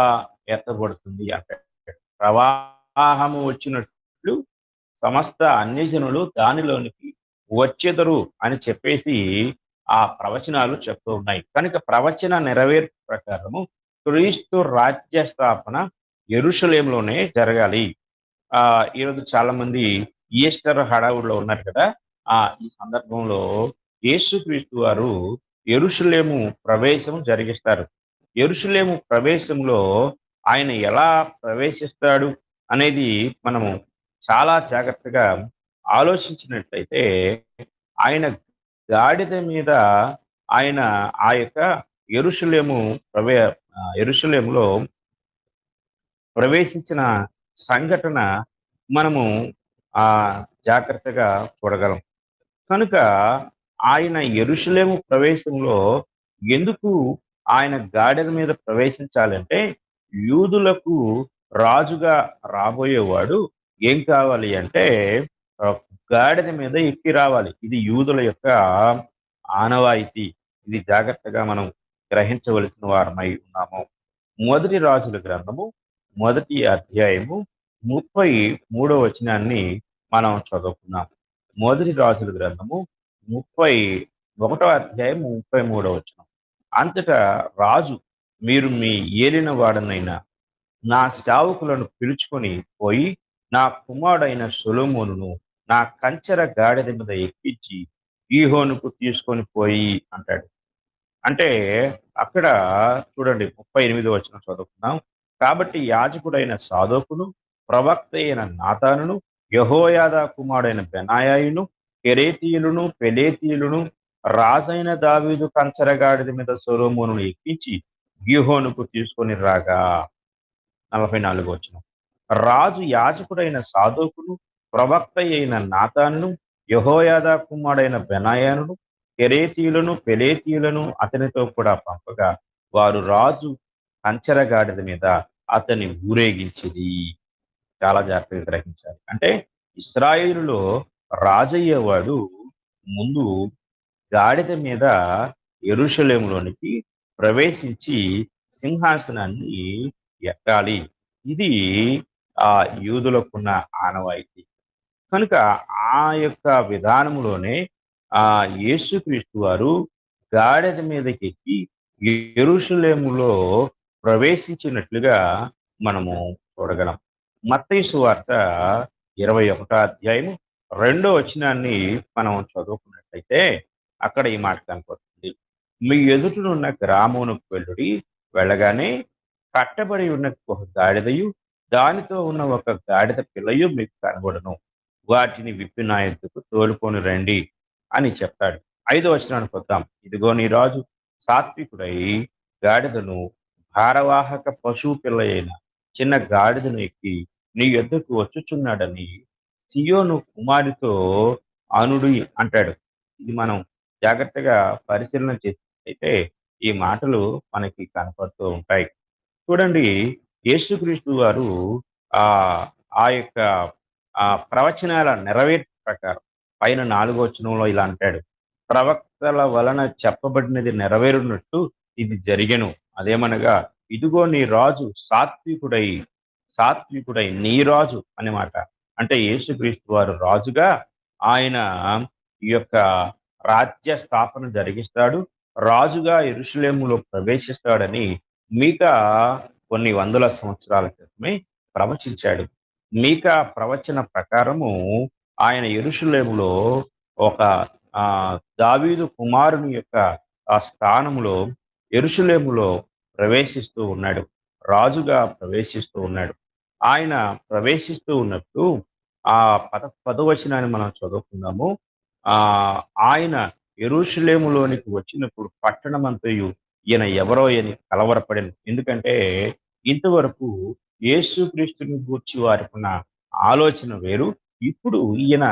ఎత్తబడుతుంది అంటే, ప్రవాహము వచ్చినట్లు సమస్త అన్యజనులు దానిలోనికి వచ్చెదరు అని చెప్పేసి ఆ ప్రవచనాలు చెప్తూ ఉన్నాయి. కనుక ప్రవచన నెరవేర్పు ప్రకారము క్రీస్తు రాజ్య స్థాపన యెరూషలేములోనే జరగాలి. ఈరోజు చాలా మంది ఈస్టర్ హడావుడిలో ఉన్నారు కదా. ఈ సందర్భంలో యేసుక్రీస్తు వారు యెరూషలేము ప్రవేశం జరిగిస్తారు. యెరూషలేము ప్రవేశంలో ఆయన ఎలా ప్రవేశిస్తాడు అనేది మనము చాలా జాగ్రత్తగా ఆలోచించినట్లయితే, ఆయన గాడిద మీద ఆయన ఆ యొక్క యెరూషలేములో ప్రవేశించిన సంఘటన మనము జాగ్రత్తగా చూడగలం. కనుక ఆయన యెరూషలేము ప్రవేశంలో ఎందుకు ఆయన గాడిద మీద ప్రవేశించాలంటే, యూదులకు రాజుగా రాబోయేవాడు ఏం కావాలి అంటే గాడిద మీద ఎక్కి రావాలి. ఇది యూదుల యొక్క ఆనవాయితీ. ఇది జాగ్రత్తగా మనం గ్రహించవలసిన వారమై ఉన్నాము. మొదటి రాజుల గ్రంథము 1వ అధ్యాయము 33వ వచనాన్ని మనం చదువుకున్నాం. మొదటి రాజుల గ్రంథము 31వ అధ్యాయం 33వ వచనం. అంతటా రాజు, మీరు మీ ఏలిన వాడనైన నా సేవకులను పిలుచుకొని పోయి నా కుమారుడైన సొలొమోనును నా కంచెర గాడిద మీద ఎక్కించి గీహోనుకు తీసుకొని పోయి అంటాడు. అంటే అక్కడ చూడండి, 38వ వచనం చదువుకుందాం. కాబట్టి యాజకుడైన సాదోకును, ప్రవక్త అయిన నాతానును, యెహోయాదా కుమారుడైన బెనాయాయును, కెరేతీయులను, పెలేతీయులను రాజైన దావీదు కంచెర గాడిద మీద సొలొమోనును ఎక్కించి గీహోనుకు తీసుకొని రాగా. 44వ వచనం. రాజు యాజకుడైన సాదోకును, ప్రవక్త అయిన నాతానును, యెహోయాదా కుమారుడైన బెనాయానును, కెరేతీయులను పెలేతీయులను అతనితో కూడా పంపగా వారు రాజు కంచెరగాడిద మీద అతన్ని ఊరేగించిరి. చాలా జాగ్రత్తగా గ్రహించాలి. అంటే ఇశ్రాయేలులో రాజయ్యేవాడు ముందు గాడిద మీద యెరూషలేములోనికి ప్రవేశించి సింహాసనాన్ని ఎక్కాలి. ఇది ఆ యూదులకున్న ఆనవాయితీ. కనుక ఆ యొక్క విధానములోనే యేసుక్రీస్తు వారు గాడిద మీదకెక్కి యెరూషలేములో ప్రవేశించినట్లుగా మనము చూడగలం. మత్తయి సువార్త 21వ అధ్యాయం 2వ వచనాన్ని మనం చదువుకున్నట్లయితే అక్కడ ఈ మాట కనపడుతుంది. మీ ఎదుటనున్న గ్రామమునకు వెళ్ళుడి, వెళ్ళగానే కట్టబడి ఉన్న ఒక గాడిదయు దానితో ఉన్న ఒక గాడిద పిల్లయు మీకు కనబడును. వాటిని విప్పి నా ఎద్దుకు తోలుకొని రండి అని చెప్తాడు. 5వ వచనానికి వద్దాం. ఇదిగో నీ రాజు సాత్వికుడై గాడిదను భారవాహక పశువు పిల్ల అయిన చిన్న గాడిదను ఎక్కి నీ యొద్దకు వచ్చుచున్నాడని సియోను కుమారితో అనుడి అంటాడు. ఇది మనం జాగ్రత్తగా పరిశీలన చేసినట్లయితే ఈ మాటలు మనకి కనపడుతూ ఉంటాయి. చూడండి, యేసుక్రీస్తు వారు ఆ ఆ యొక్క ప్రవచనాల నెరవేర్పు ప్రకారం పైన 4వ వచనంలో ఇలా అంటాడు. ప్రవక్తల వలన చెప్పబడినది నెరవేరునట్టు ఇది జరిగెను. అదేమనగా ఇదిగో నీ రాజు సాత్వికుడై నీ రాజు అనే మాట. అంటే యేసుక్రీస్తు వారు రాజుగా ఆయన ఈ యొక్క రాజ్య స్థాపన జరిగిస్తాడు. రాజుగా యెరూషలేములో ప్రవేశిస్తాడని మీకా కొన్ని వందల సంవత్సరాల క్రితమే ప్రవచించాడు. మీకా ప్రవచన ప్రకారము ఆయన యెరూషలేములో ఒక దావీదు కుమారుని యొక్క ఆ స్థానములో యెరూషలేములో ప్రవేశిస్తూ ఉన్నాడు. రాజుగా ప్రవేశిస్తూ ఉన్నాడు. ఆయన ప్రవేశిస్తూ ఉన్నప్పుడు ఆ 10వ వచనాన్ని మనం చదువుకుందాము. ఆ ఆయన యెరూషలేములోనికి వచ్చినప్పుడు పట్టణమంతయు ఈయన ఎవరో అని కలవరపడెను. ఎందుకంటే ఇంతవరకు యేసుక్రీస్తుని గూర్చి వారికున్న ఆలోచన వేరు. ఇప్పుడు ఈయన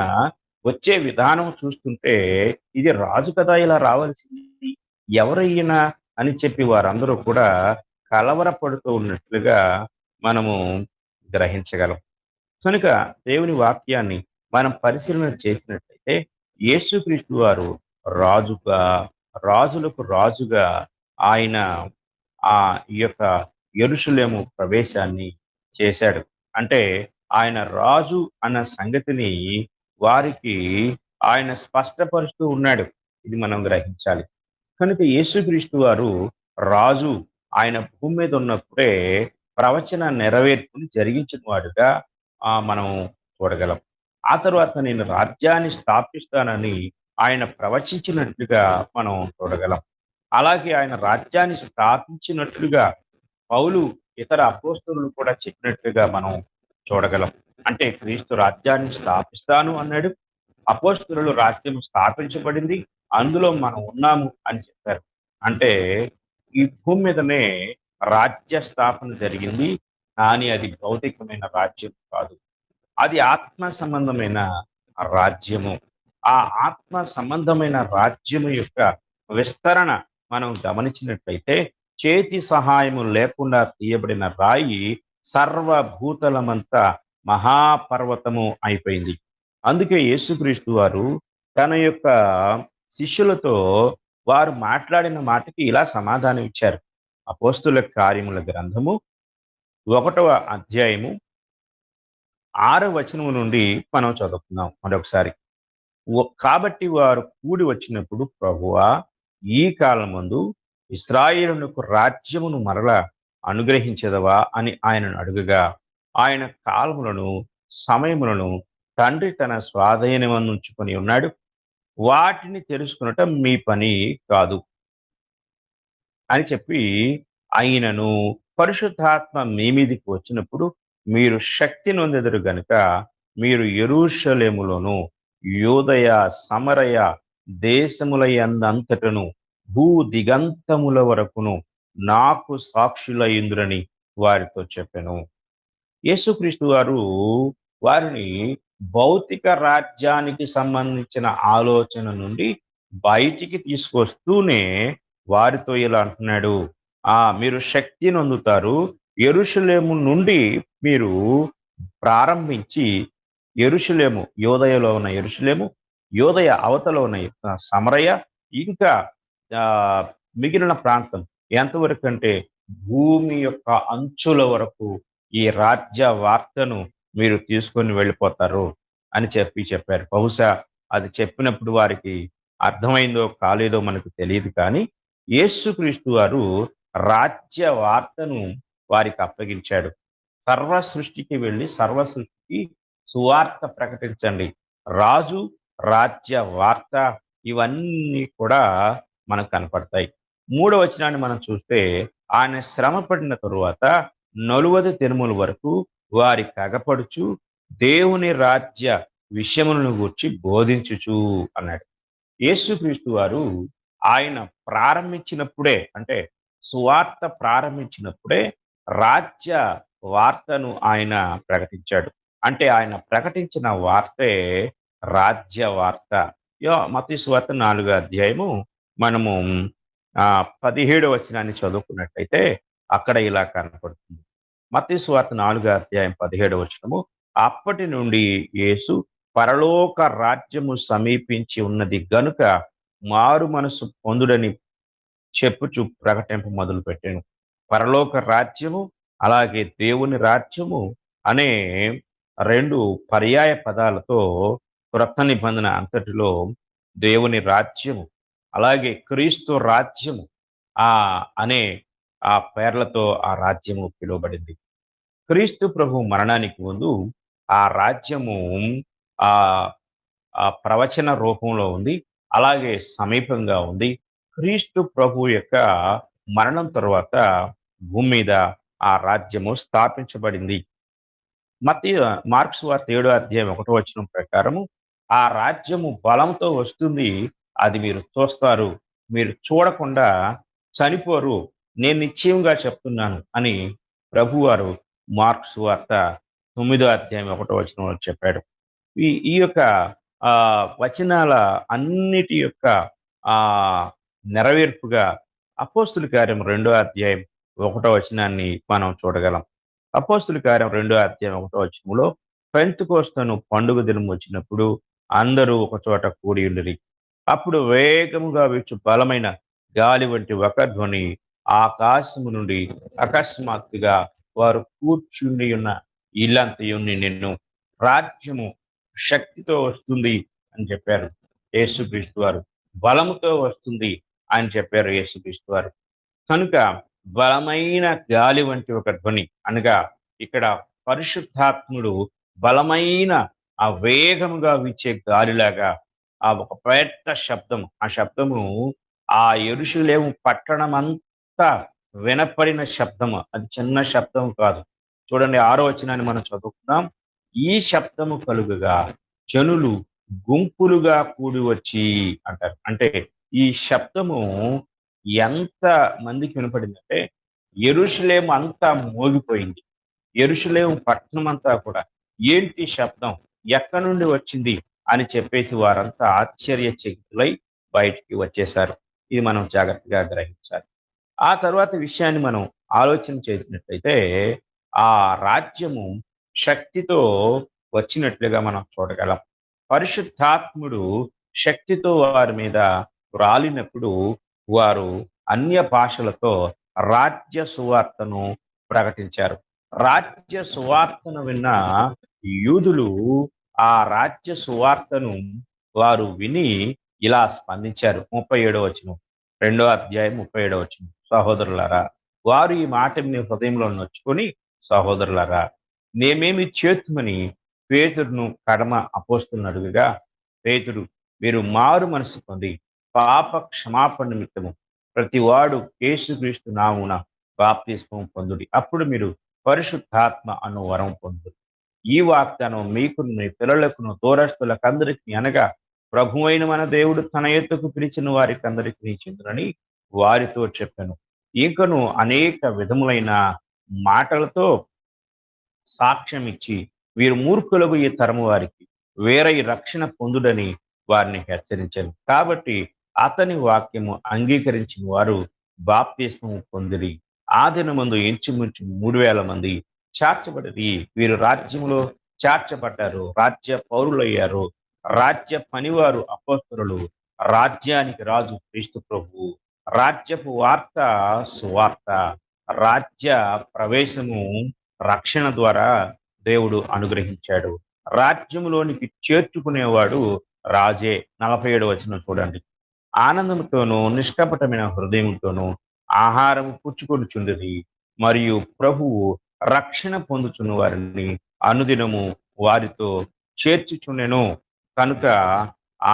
వచ్చే విధానం చూస్తుంటే ఇది రాజు కదా ఇలా రావాల్సింది, ఎవరు ఈయన అని చెప్పి వారందరూ కూడా కలవరపడుతూ ఉన్నట్లుగా మనము గ్రహించగలం. కనుక దేవుని వాక్యాన్ని మనం పరిశీలన చేసినట్లయితే యేసుక్రీస్తు వారు రాజుగా, రాజులకు రాజుగా ఆయన ఆ ఈ యొక్క యెరూషలేము ప్రవేశాన్ని చేశాడు. అంటే ఆయన రాజు అన్న సంగతిని వారికి ఆయన స్పష్టపరుస్తూ ఉన్నాడు. ఇది మనం గ్రహించాలి. కనుక యేసుక్రీస్తు వారు రాజు ఆయన భూమి మీద ఉన్నప్పుడే ప్రవచన నెరవేర్పుని జరిగించిన వాడుగా మనం చూడగలం. ఆ తర్వాత నేను రాజ్యాన్ని స్థాపిస్తానని ఆయన ప్రవచించినట్లుగా మనం చూడగలం. అలాగే ఆయన రాజ్యాన్ని స్థాపించినట్లుగా పౌలు ఇతర అపోస్తలులు కూడా చెప్పినట్లుగా మనం చూడగలం. అంటే క్రీస్తు రాజ్యాన్ని స్థాపిస్తాను అన్నాడు. అపోస్తలులు రాజ్యం స్థాపించబడింది, అందులో మనం ఉన్నాము అని చెప్పారు. అంటే ఈ భూమి మీదనే రాజ్య స్థాపన జరిగింది, కానీ అది భౌతికమైన రాజ్యం కాదు. అది ఆత్మ సంబంధమైన రాజ్యము. ఆ ఆత్మ సంబంధమైన రాజ్యము యొక్క విస్తరణ మనం గమనించినట్లయితే చేతి సహాయము లేకుండా తీయబడిన రాయి సర్వభూతలమంతా మహాపర్వతము అయిపోయింది. అందుకే యేసుక్రీస్తు వారు తన యొక్క శిష్యులతో వారు మాట్లాడిన మాటకి ఇలా సమాధానం ఇచ్చారు. అపోస్తుల కార్యముల గ్రంథము 1వ అధ్యాయము 6వ వచనం నుండి మనం చదువుకుందాం మరొకసారి. కాబట్టి వారు కూడి వచ్చినప్పుడు, ప్రభువా, ఈ కాలమందు ఇశ్రాయేలునకు రాజ్యమును మరలా అనుగ్రహించదవా అని ఆయనను అడుగగా, ఆయన కాలములను సమయములను తండ్రి తన స్వాధీనమందుంచుకొని ఉన్నాడు, వాటిని తెలుసుకునట మీ పని కాదు అని చెప్పి, అయినను పరిశుద్ధాత్మ మీ మీదికి వచ్చినప్పుడు మీరు శక్తి నొందెదరు గనుక మీరు యెరూషలేములోను యూదయ సమరయ దేశములయందంతటను భూ దిగంతముల వరకును నాకు సాక్షులయ్యుందురని వారితో చెప్పెను. యేసుక్రీస్తు వారు వారిని భౌతిక రాజ్యానికి సంబంధించిన ఆలోచన నుండి బయటికి తీసుకొస్తూనే వారితో ఇలా అంటున్నాడు. మీరు శక్తిని పొందుతారు. యెరూషలేము నుండి మీరు ప్రారంభించి యెరూషలేము, యోదయలో ఉన్న యెరూషలేము, యోదయ అవతల ఉన్న సమరయ, ఇంకా ఆహ్, మిగిలిన ప్రాంతం ఎంతవరకంటే భూమి యొక్క అంచుల వరకు ఈ రాజ్య వార్తను మీరు తీసుకొని వెళ్ళిపోతారు అని చెప్పారు. బహుశా అది చెప్పినప్పుడు వారికి అర్థమైందో కాలేదో మనకు తెలియదు కానీ, యేసుక్రీస్తు వారు రాజ్య వార్తను వారికి అప్పగించాడు. సర్వ సృష్టికి వెళ్ళి సర్వ సృష్టికి సువార్త ప్రకటించండి. రాజు, రాజ్య వార్త ఇవన్నీ కూడా మనకు కనపడతాయి. మూడో వచనాన్ని మనం చూస్తే, ఆయన శ్రమ పడిన తరువాత 40 దినముల వరకు వారికి అగపడుచు దేవుని రాజ్య విషయములను గూర్చి బోధించుచు అన్నాడు. యేసుక్రీస్తు వారు ఆయన ప్రారంభించినప్పుడే, అంటే సువార్త ప్రారంభించినప్పుడే రాజ్య వార్తను ఆయన ప్రకటించాడు. అంటే ఆయన ప్రకటించిన వార్తే రాజ్య వార్త. మత్తయి సువార్త 4వ అధ్యాయము మనము 17వ వచనాన్ని చదువుకున్నట్టయితే అక్కడ ఇలా కనపడుతుంది. మత్తయి సువార్త 4వ అధ్యాయం 17వ వచనము, అప్పటి నుండి యేసు పరలోక రాజ్యము సమీపించి ఉన్నది గనుక మారు మనసు పొందుడని చెప్పుచు ప్రకటింప మొదలుపెట్టాను. పరలోక రాజ్యము, అలాగే దేవుని రాజ్యము అనే 2 పర్యాయ పదాలతో క్రొత్త నిబంధన అంతటిలో దేవుని రాజ్యము, అలాగే క్రీస్తు రాజ్యము అనే ఆ పేర్లతో ఆ రాజ్యము పిలువబడింది. క్రీస్తు ప్రభు మరణానికి ముందు ఆ రాజ్యము ఆ ఆ ప్రవచన రూపంలో ఉంది. అలాగే సమీపంగా ఉంది. క్రీస్తు ప్రభు యొక్క మరణం తరువాత భూమి మీద ఆ రాజ్యము స్థాపించబడింది. మార్కు సువార్త 7వ అధ్యాయం 1వ వచనం ప్రకారము ఆ రాజ్యము బలంతో వస్తుంది. అది మీరు చూస్తారు. మీరు చూడకుండా చనిపోరు. నేను నిశ్చయంగా చెప్తున్నాను అని ప్రభువారు మార్కు సువార్త 9వ అధ్యాయం 1వ వచనంలో చెప్పాడు. ఈ యొక్క వచనాల అన్నిటి యొక్క నెరవేర్పుగా అపోస్తుల కార్యం 2వ అధ్యాయం 1వ వచనాన్ని మనం చూడగలం. అపోస్తుల కార్యం 2వ అధ్యాయం 1వ వచనంలో, పెంతెకొస్తు పండుగ దినం వచ్చినప్పుడు అందరూ ఒక చోట కూడి ఉండిరి. అప్పుడు వేగముగా వీచు బలమైన గాలి వంటి ఒక ధ్వని ఆకాశము నుండి అకస్మాత్తుగా వారు కూర్చుండి ఉన్న ఇల్లంతయు నిన్ను రాజ్యము శక్తితో వస్తుంది అని చెప్పారు యేసుక్రీస్తు వారు. బలముతో వస్తుంది అని చెప్పారు యేసుక్రీస్తు వారు. కనుక బలమైన గాలి వంటి ఒక ధ్వని అనగా ఇక్కడ పరిశుద్ధాత్ముడు బలమైన ఆ వేగముగా వీచే గాలిలాగా ఒక పెద్ద శబ్దం, ఆ శబ్దము ఆ యెరూషలేము పట్టణమంతా వినపడిన శబ్దము. అది చిన్న శబ్దం కాదు. చూడండి 6వ వచనాన్ని మనం చదువుకుందాం. ఈ శబ్దము కలుగగా జనులు గుంపులుగా కూడి వచ్చి అంటారు. అంటే ఈ శబ్దము ఎంత మందికి వినపడిందంటే యెరూషలేము అంతా మోగిపోయింది. యెరూషలేము పట్టణం అంతా కూడా ఏంటి శబ్దం, ఎక్కడి నుండి వచ్చింది అని చెప్పేసి వారంతా ఆశ్చర్యచకితులై బయటికి వచ్చేశారు. ఇది మనం జాగ్రత్తగా గ్రహించాలి. ఆ తర్వాత విషయాన్ని మనం ఆలోచన చేసినట్లయితే ఆ రాజ్యము శక్తితో వచ్చినట్లుగా మనం చూడగలం. పరిశుద్ధాత్ముడు శక్తితో వారి మీద రాలినప్పుడు వారు అన్య భాషలతో రాజ్య సువార్తను ప్రకటించారు. రాజ్య సువార్తను విన్న యూదులు ఆ రాజ్య సువార్తను వారు విని ఇలా స్పందించారు. 37వ వచనం, 2వ అధ్యాయం 37వ వచనం, సహోదరులారా, వారు ఈ మాట మీ హృదయంలో నొచ్చుకొని, సహోదరులారా మేమేమి చేతుమని పేతురును కడమ అపోస్తులను అడుగగా, పేతురు, మీరు మారు మనసు పొంది పాప క్షమాపణ నిమిత్తము ప్రతివాడు యేసుక్రీస్తు నామమున బాప్తిస్మం పొందుడి, అప్పుడు మీరు పరిశుద్ధాత్మ అను వరం పొందుడు. ఈ వాగ్దానం మీకును మీ పిల్లలకును దూరస్తులకందరికీ అనగా ప్రభువైన మన దేవుడు తన ఎత్తుకు పిలిచిన వారికి అందరికీ చెందునని వారితో చెప్పాను. ఇంకను అనేక విధములైన మాటలతో సాక్ష్యం ఇచ్చి వీరు మూర్ఖులకు ఈ తరము వారికి వేరే రక్షణ పొందుడని వారిని హెచ్చరించారు. కాబట్టి అతని వాక్యము అంగీకరించిన వారు బాప్తిస్మము పొందిరి. ఆ దినమందు ఇంచుమించు 3,000 మంది చేర్చబడిరి. వీరు రాజ్యములో చేర్చబడ్డారు, రాజ్య పౌరులయ్యారు. రాజ్య పనివారు అపోస్తలులు, రాజ్యానికి రాజు క్రీస్తు ప్రభువు. రాజ్యపు వార్త సువార్త. రాజ్య ప్రవేశము రక్షణ ద్వారా దేవుడు అనుగ్రహించాడు. రాజ్యములోనికి చేర్చుకునేవాడు రాజే. 47వ వచనం చూడండి. ఆనందంతోనూ నిష్కపటమైన హృదయంతోనూ ఆహారం పుచ్చుకొనుచుండిరి, మరియు ప్రభువు రక్షణ పొందుచున్న వారిని అనుదినము వారితో చేర్చుచుండెను. కనుక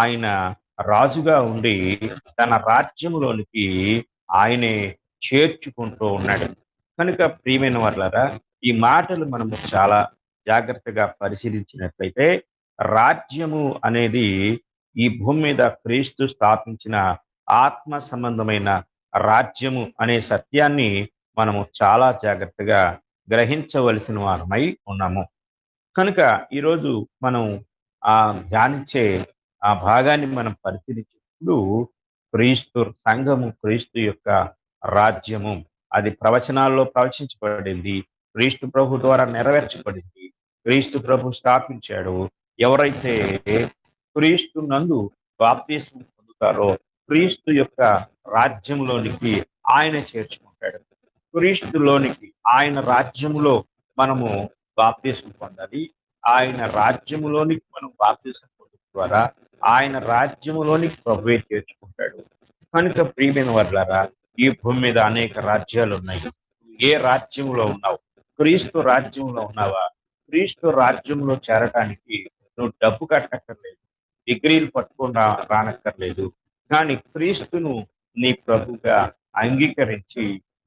ఆయన రాజుగా ఉండి తన రాజ్యములోనికి ఆయనే చేర్చుకుంటూ ఉన్నాడు. కనుక ప్రియమైన వాళ్ళారా, ఈ మాటలు మనము చాలా జాగ్రత్తగా పరిశీలించినట్లయితే రాజ్యము అనేది ఈ భూమి మీద క్రీస్తు స్థాపించిన ఆత్మ సంబంధమైన రాజ్యము అనే సత్యాన్ని మనము చాలా జాగ్రత్తగా గ్రహించవలసిన వారమై ఉన్నాము. కనుక ఈరోజు మనం ధ్యానించే ఆ భాగాన్ని మనం పరిశీలించినప్పుడు క్రీస్తు సంఘము, క్రీస్తు యొక్క రాజ్యము అది ప్రవచనాల్లో ప్రవచించబడింది, క్రీస్తు ప్రభు ద్వారా నెరవేర్చబడింది, క్రీస్తు ప్రభు స్థాపించాడు. ఎవరైతే క్రీస్తు నందు బాప్తిస్మం పొందుతారో క్రీస్తు యొక్క రాజ్యంలోనికి ఆయన చేర్చుకుంటాడు. క్రీస్తులోనికి, ఆయన రాజ్యములో మనము బాప్తిస్మం పొందాలి. ఆయన రాజ్యములోనికి మనం బాప్తిస్మం పొందడం ద్వారా ఆయన రాజ్యములోనికి ప్రభువే చేర్చుకుంటాడు. కనుక ప్రియమైన వాళ్ళారా, ఈ భూమి మీద అనేక రాజ్యాలు ఉన్నాయి. ఏ రాజ్యంలో ఉన్నావు? క్రీస్తు రాజ్యంలో ఉన్నావా? క్రీస్తు రాజ్యంలో చేరటానికి నువ్వు డబ్బు కట్టక్కర్లేదు, డిగ్రీలు పట్టుకొని రానక్కర్లేదు. కానీ క్రీస్తును నీ ప్రభుగా అంగీకరించి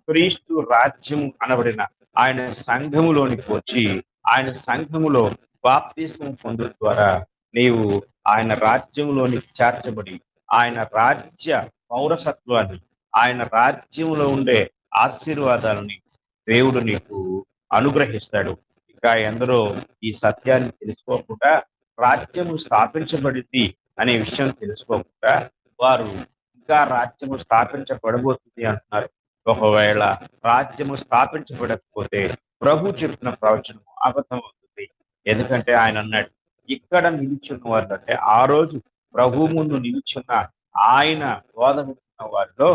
క్రీస్తు రాజ్యం అనబడిన ఆయన సంఘములోనికి వచ్చి ఆయన సంఘములో బాప్తిస్మం పొందడం ద్వారా నీవు ఆయన రాజ్యంలోనికి చేర్చబడి ఆయన రాజ్య పౌరసత్వాన్ని, ఆయన రాజ్యంలో ఉండే ఆశీర్వాదాలని దేవుడు నీకు అనుగ్రహిస్తాడు. ఇంకా ఎందరో ఈ సత్యాన్ని తెలుసుకోకుండా రాజ్యము స్థాపించబడింది అనే విషయం తెలుసుకోకుండా వారు ఇంకా రాజ్యము స్థాపించబడబోతుంది అంటున్నారు. ఒకవేళ రాజ్యము స్థాపించబడకపోతే ప్రభు చెప్పిన ప్రవచనం అబద్ధం అవుతుంది. ఎందుకంటే ఆయన అన్నాడు, ఇక్కడ నిలుచున్న వారు అంటే ఆ రోజు ప్రభు ముందు నిలుచున్న ఆయన బోధన వారిలో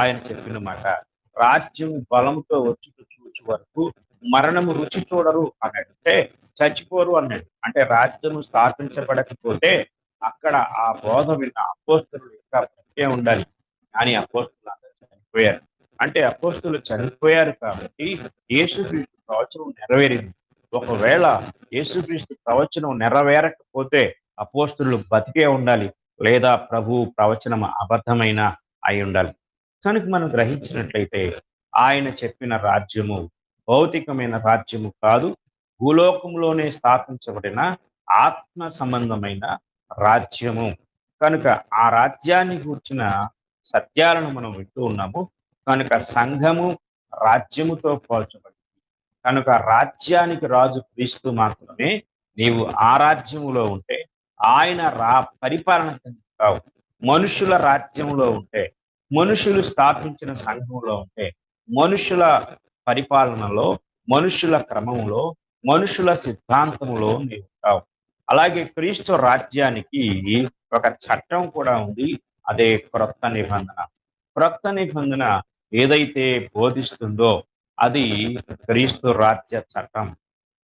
ఆయన చెప్పిన మాట, రాజ్యం బలంతో వచ్చి చూచు వరకు మరణము రుచి చూడరు అన్నాడు. అంటే చచ్చిపోరు అన్నాడు. అంటే రాజ్యము స్థాపించబడకపోతే అక్కడ ఆ బోధ విన్న అపోస్తలులు ఇంకా బ్రతికే ఉండాలి. కానీ అపోస్తలు అందరూ చనిపోయారు. అంటే అపోస్తలు చనిపోయారు కాబట్టి యేసుక్రీస్తు ప్రవచనం నెరవేరింది. ఒకవేళ యేసుక్రీస్తు ప్రవచనం నెరవేరకపోతే అపోస్తలులు బతికే ఉండాలి, లేదా ప్రభు ప్రవచనం అబద్ధమైన అయి ఉండాలి. కనుక మనం గ్రహించినట్లయితే ఆయన చెప్పిన రాజ్యము భౌతికమైన రాజ్యము కాదు, భూలోకంలోనే స్థాపించబడిన ఆత్మ సంబంధమైన రాజ్యము. కనుక ఆ రాజ్యాన్ని కూర్చిన సత్యాలను మనం వింటూ ఉన్నాము. కనుక సంఘము రాజ్యముతో పోల్చబడింది. కనుక రాజ్యానికి రాజు క్రీస్తు మాత్రమే. నీవు ఆ రాజ్యములో ఉంటే ఆయన పరిపాలన చెందుతావు. మనుషుల రాజ్యంలో ఉంటే, మనుషులు స్థాపించిన సంఘంలో ఉంటే, మనుషుల పరిపాలనలో, మనుషుల క్రమంలో, మనుషుల సిద్ధాంతములో నీవు ఉంటావు. అలాగే క్రీస్తు రాజ్యానికి ఒక చట్టం కూడా ఉంది, అదే క్రొత్త నిబంధన. క్రొత్త నిబంధన ఏదైతే బోధిస్తుందో అది క్రీస్తు రాజ్య చట్టం.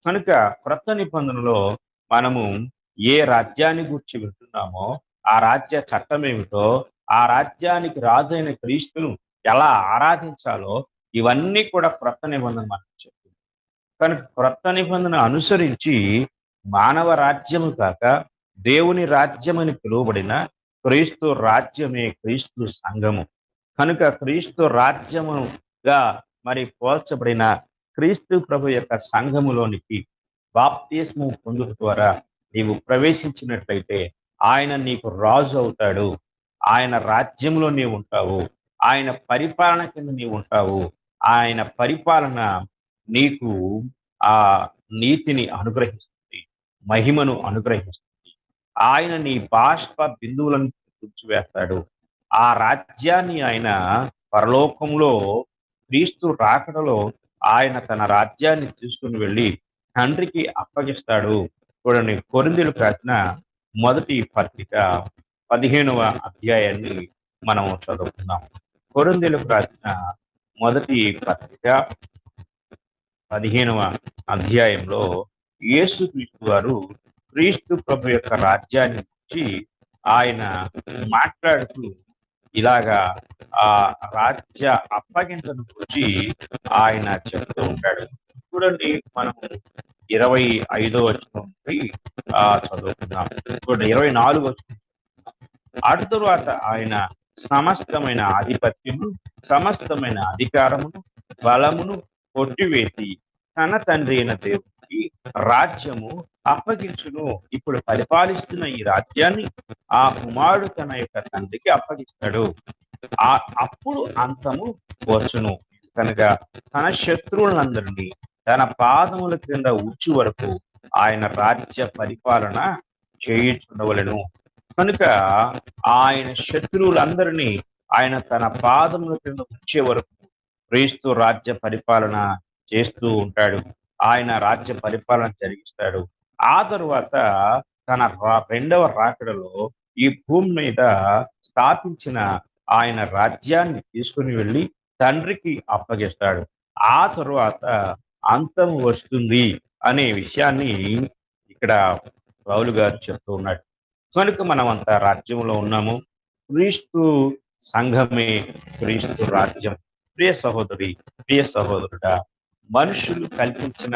కనుక క్రొత్త నిబంధనలో మనము ఏ రాజ్యాన్ని గురించి వింటున్నామో ఆ రాజ్య చట్టం ఏమిటో, ఆ రాజ్యానికి రాజైన క్రీస్తును ఎలా ఆరాధించాలో ఇవన్నీ కూడా క్రొత్త నిబంధన మనకు చెప్తుంది. కనుక క్రొత్త నిబంధన అనుసరించి మానవ రాజ్యము కాక దేవుని రాజ్యమని పిలువబడిన క్రీస్తు రాజ్యమే క్రీస్తు సంఘము. కనుక క్రీస్తు రాజ్యముగా మరి పోల్చబడిన క్రీస్తు ప్రభు యొక్క సంఘములోనికి బాప్తిస్మం పొందుట ద్వారా నీవు ప్రవేశించినట్లయితే ఆయన నీకు రాజు అవుతాడు. ఆయన రాజ్యంలో నీవు ఉంటావు. ఆయన పరిపాలన కింద నీవు ఉంటావు. ఆయన పరిపాలన నీకు ఆ నీతిని అనుగ్రహిస్తుంది, మహిమను అనుగ్రహిస్తుంది. ఆయన నీ బాష్ప బిందువులను తుడిచివేస్తాడు. ఆ రాజ్యాన్ని ఆయన పరలోకంలో క్రీస్తు రాకడలో ఆయన తన రాజ్యాన్ని తీసుకుని వెళ్ళి తండ్రికి అప్పగిస్తాడు. చూడండి, కొరింథీయులకు రాసిన మొదటి పత్రిక 15వ అధ్యాయాన్ని మనం చదువుకుందాం. కొరింథీయులకు రాసిన మొదటి పత్రిక 15వ అధ్యాయంలో యేసుక్రీస్తు వారు క్రీస్తు ప్రభు యొక్క రాజ్యాన్ని గురించి ఆయన మాట్లాడుతూ ఇలాగా ఆ రాజ్య అప్పగింతను గురించి ఆయన చెప్తూ ఉంటాడు. చూడండి, మనం 25వ వచనం నుండి చదువుకుందాం. చూడండి, 24వ వచనం. అటు తరువాత ఆయన సమస్తమైన ఆధిపత్యము, సమస్తమైన అధికారమును, బలమును కొట్టివేసి తన తండ్రి అయిన దేవునికి రాజ్యము అప్పగించును. ఇప్పుడు పరిపాలిస్తున్న ఈ రాజ్యాన్ని ఆ కుమారుడు తన యొక్క తండ్రికి అప్పగిస్తాడు. అప్పుడు అంతము వచ్చును. కనుక తన శత్రువులందరినీ తన పాదముల క్రింద ఉచ్చు వరకు ఆయన రాజ్య పరిపాలన చేయుచుండవలెను. కనుక ఆయన శత్రువులందరినీ ఆయన తన పాదముల క్రింద ఉంచే వరకు క్రీస్తు రాజ్య పరిపాలన చేస్తూ ఉంటాడు. ఆయన రాజ్య పరిపాలన జరిగిస్తాడు. ఆ తరువాత తన రెండవ రాకడలో ఈ భూమి మీద స్థాపించిన ఆయన రాజ్యాన్ని తీసుకుని వెళ్ళి తండ్రికి అప్పగిస్తాడు. ఆ తరువాత అంతం వస్తుంది అనే విషయాన్ని ఇక్కడ పౌలు గారు చెప్తూ ఉన్నాడు. కనుక మనం అంతా రాజ్యంలో ఉన్నాము. క్రీస్తు సంఘమే క్రీస్తు రాజ్యం. ప్రియ సహోదరి, ప్రియ సహోదరుడా, మనుషులు కల్పించిన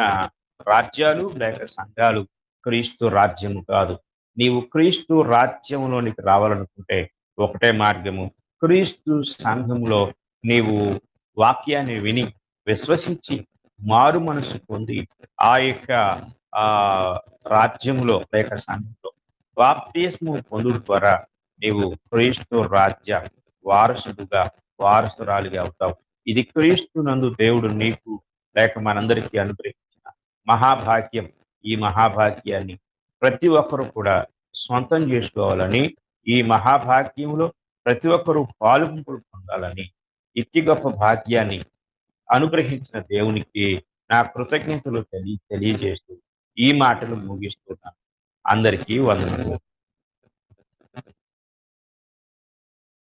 రాజ్యాలు లేక సంఘాలు క్రీస్తు రాజ్యము కాదు. నీవు క్రీస్తు రాజ్యంలోనికి రావాలనుకుంటే ఒకటే మార్గము, క్రీస్తు సంఘంలో నీవు వాక్యాన్ని విని విశ్వసించి మారు మనసు పొంది ఆ యొక్క రాజ్యంలో లేక సంఘంలో బాప్తిస్మము పొందుట ద్వారా నీవు క్రీస్తు రాజ్య వారసురాలిగా అవుతావు. ఇది క్రీస్తునందు దేవుడు నీకు లేక మనందరికీ అనుగ్రహించిన మహాభాగ్యం. ఈ మహాభాగ్యాన్ని ప్రతి ఒక్కరు కూడా సొంతం చేసుకోవాలని, ఈ మహాభాగ్యంలో ప్రతి ఒక్కరూ పాలుగుంపులు పొందాలని, ఇట్టి గొప్ప భాగ్యాన్ని అనుగ్రహించిన దేవునికి నా కృతజ్ఞతలు తెలియజేస్తూ ఈ మాటలు ముగిస్తున్నాను. అందరికీ వందనములు.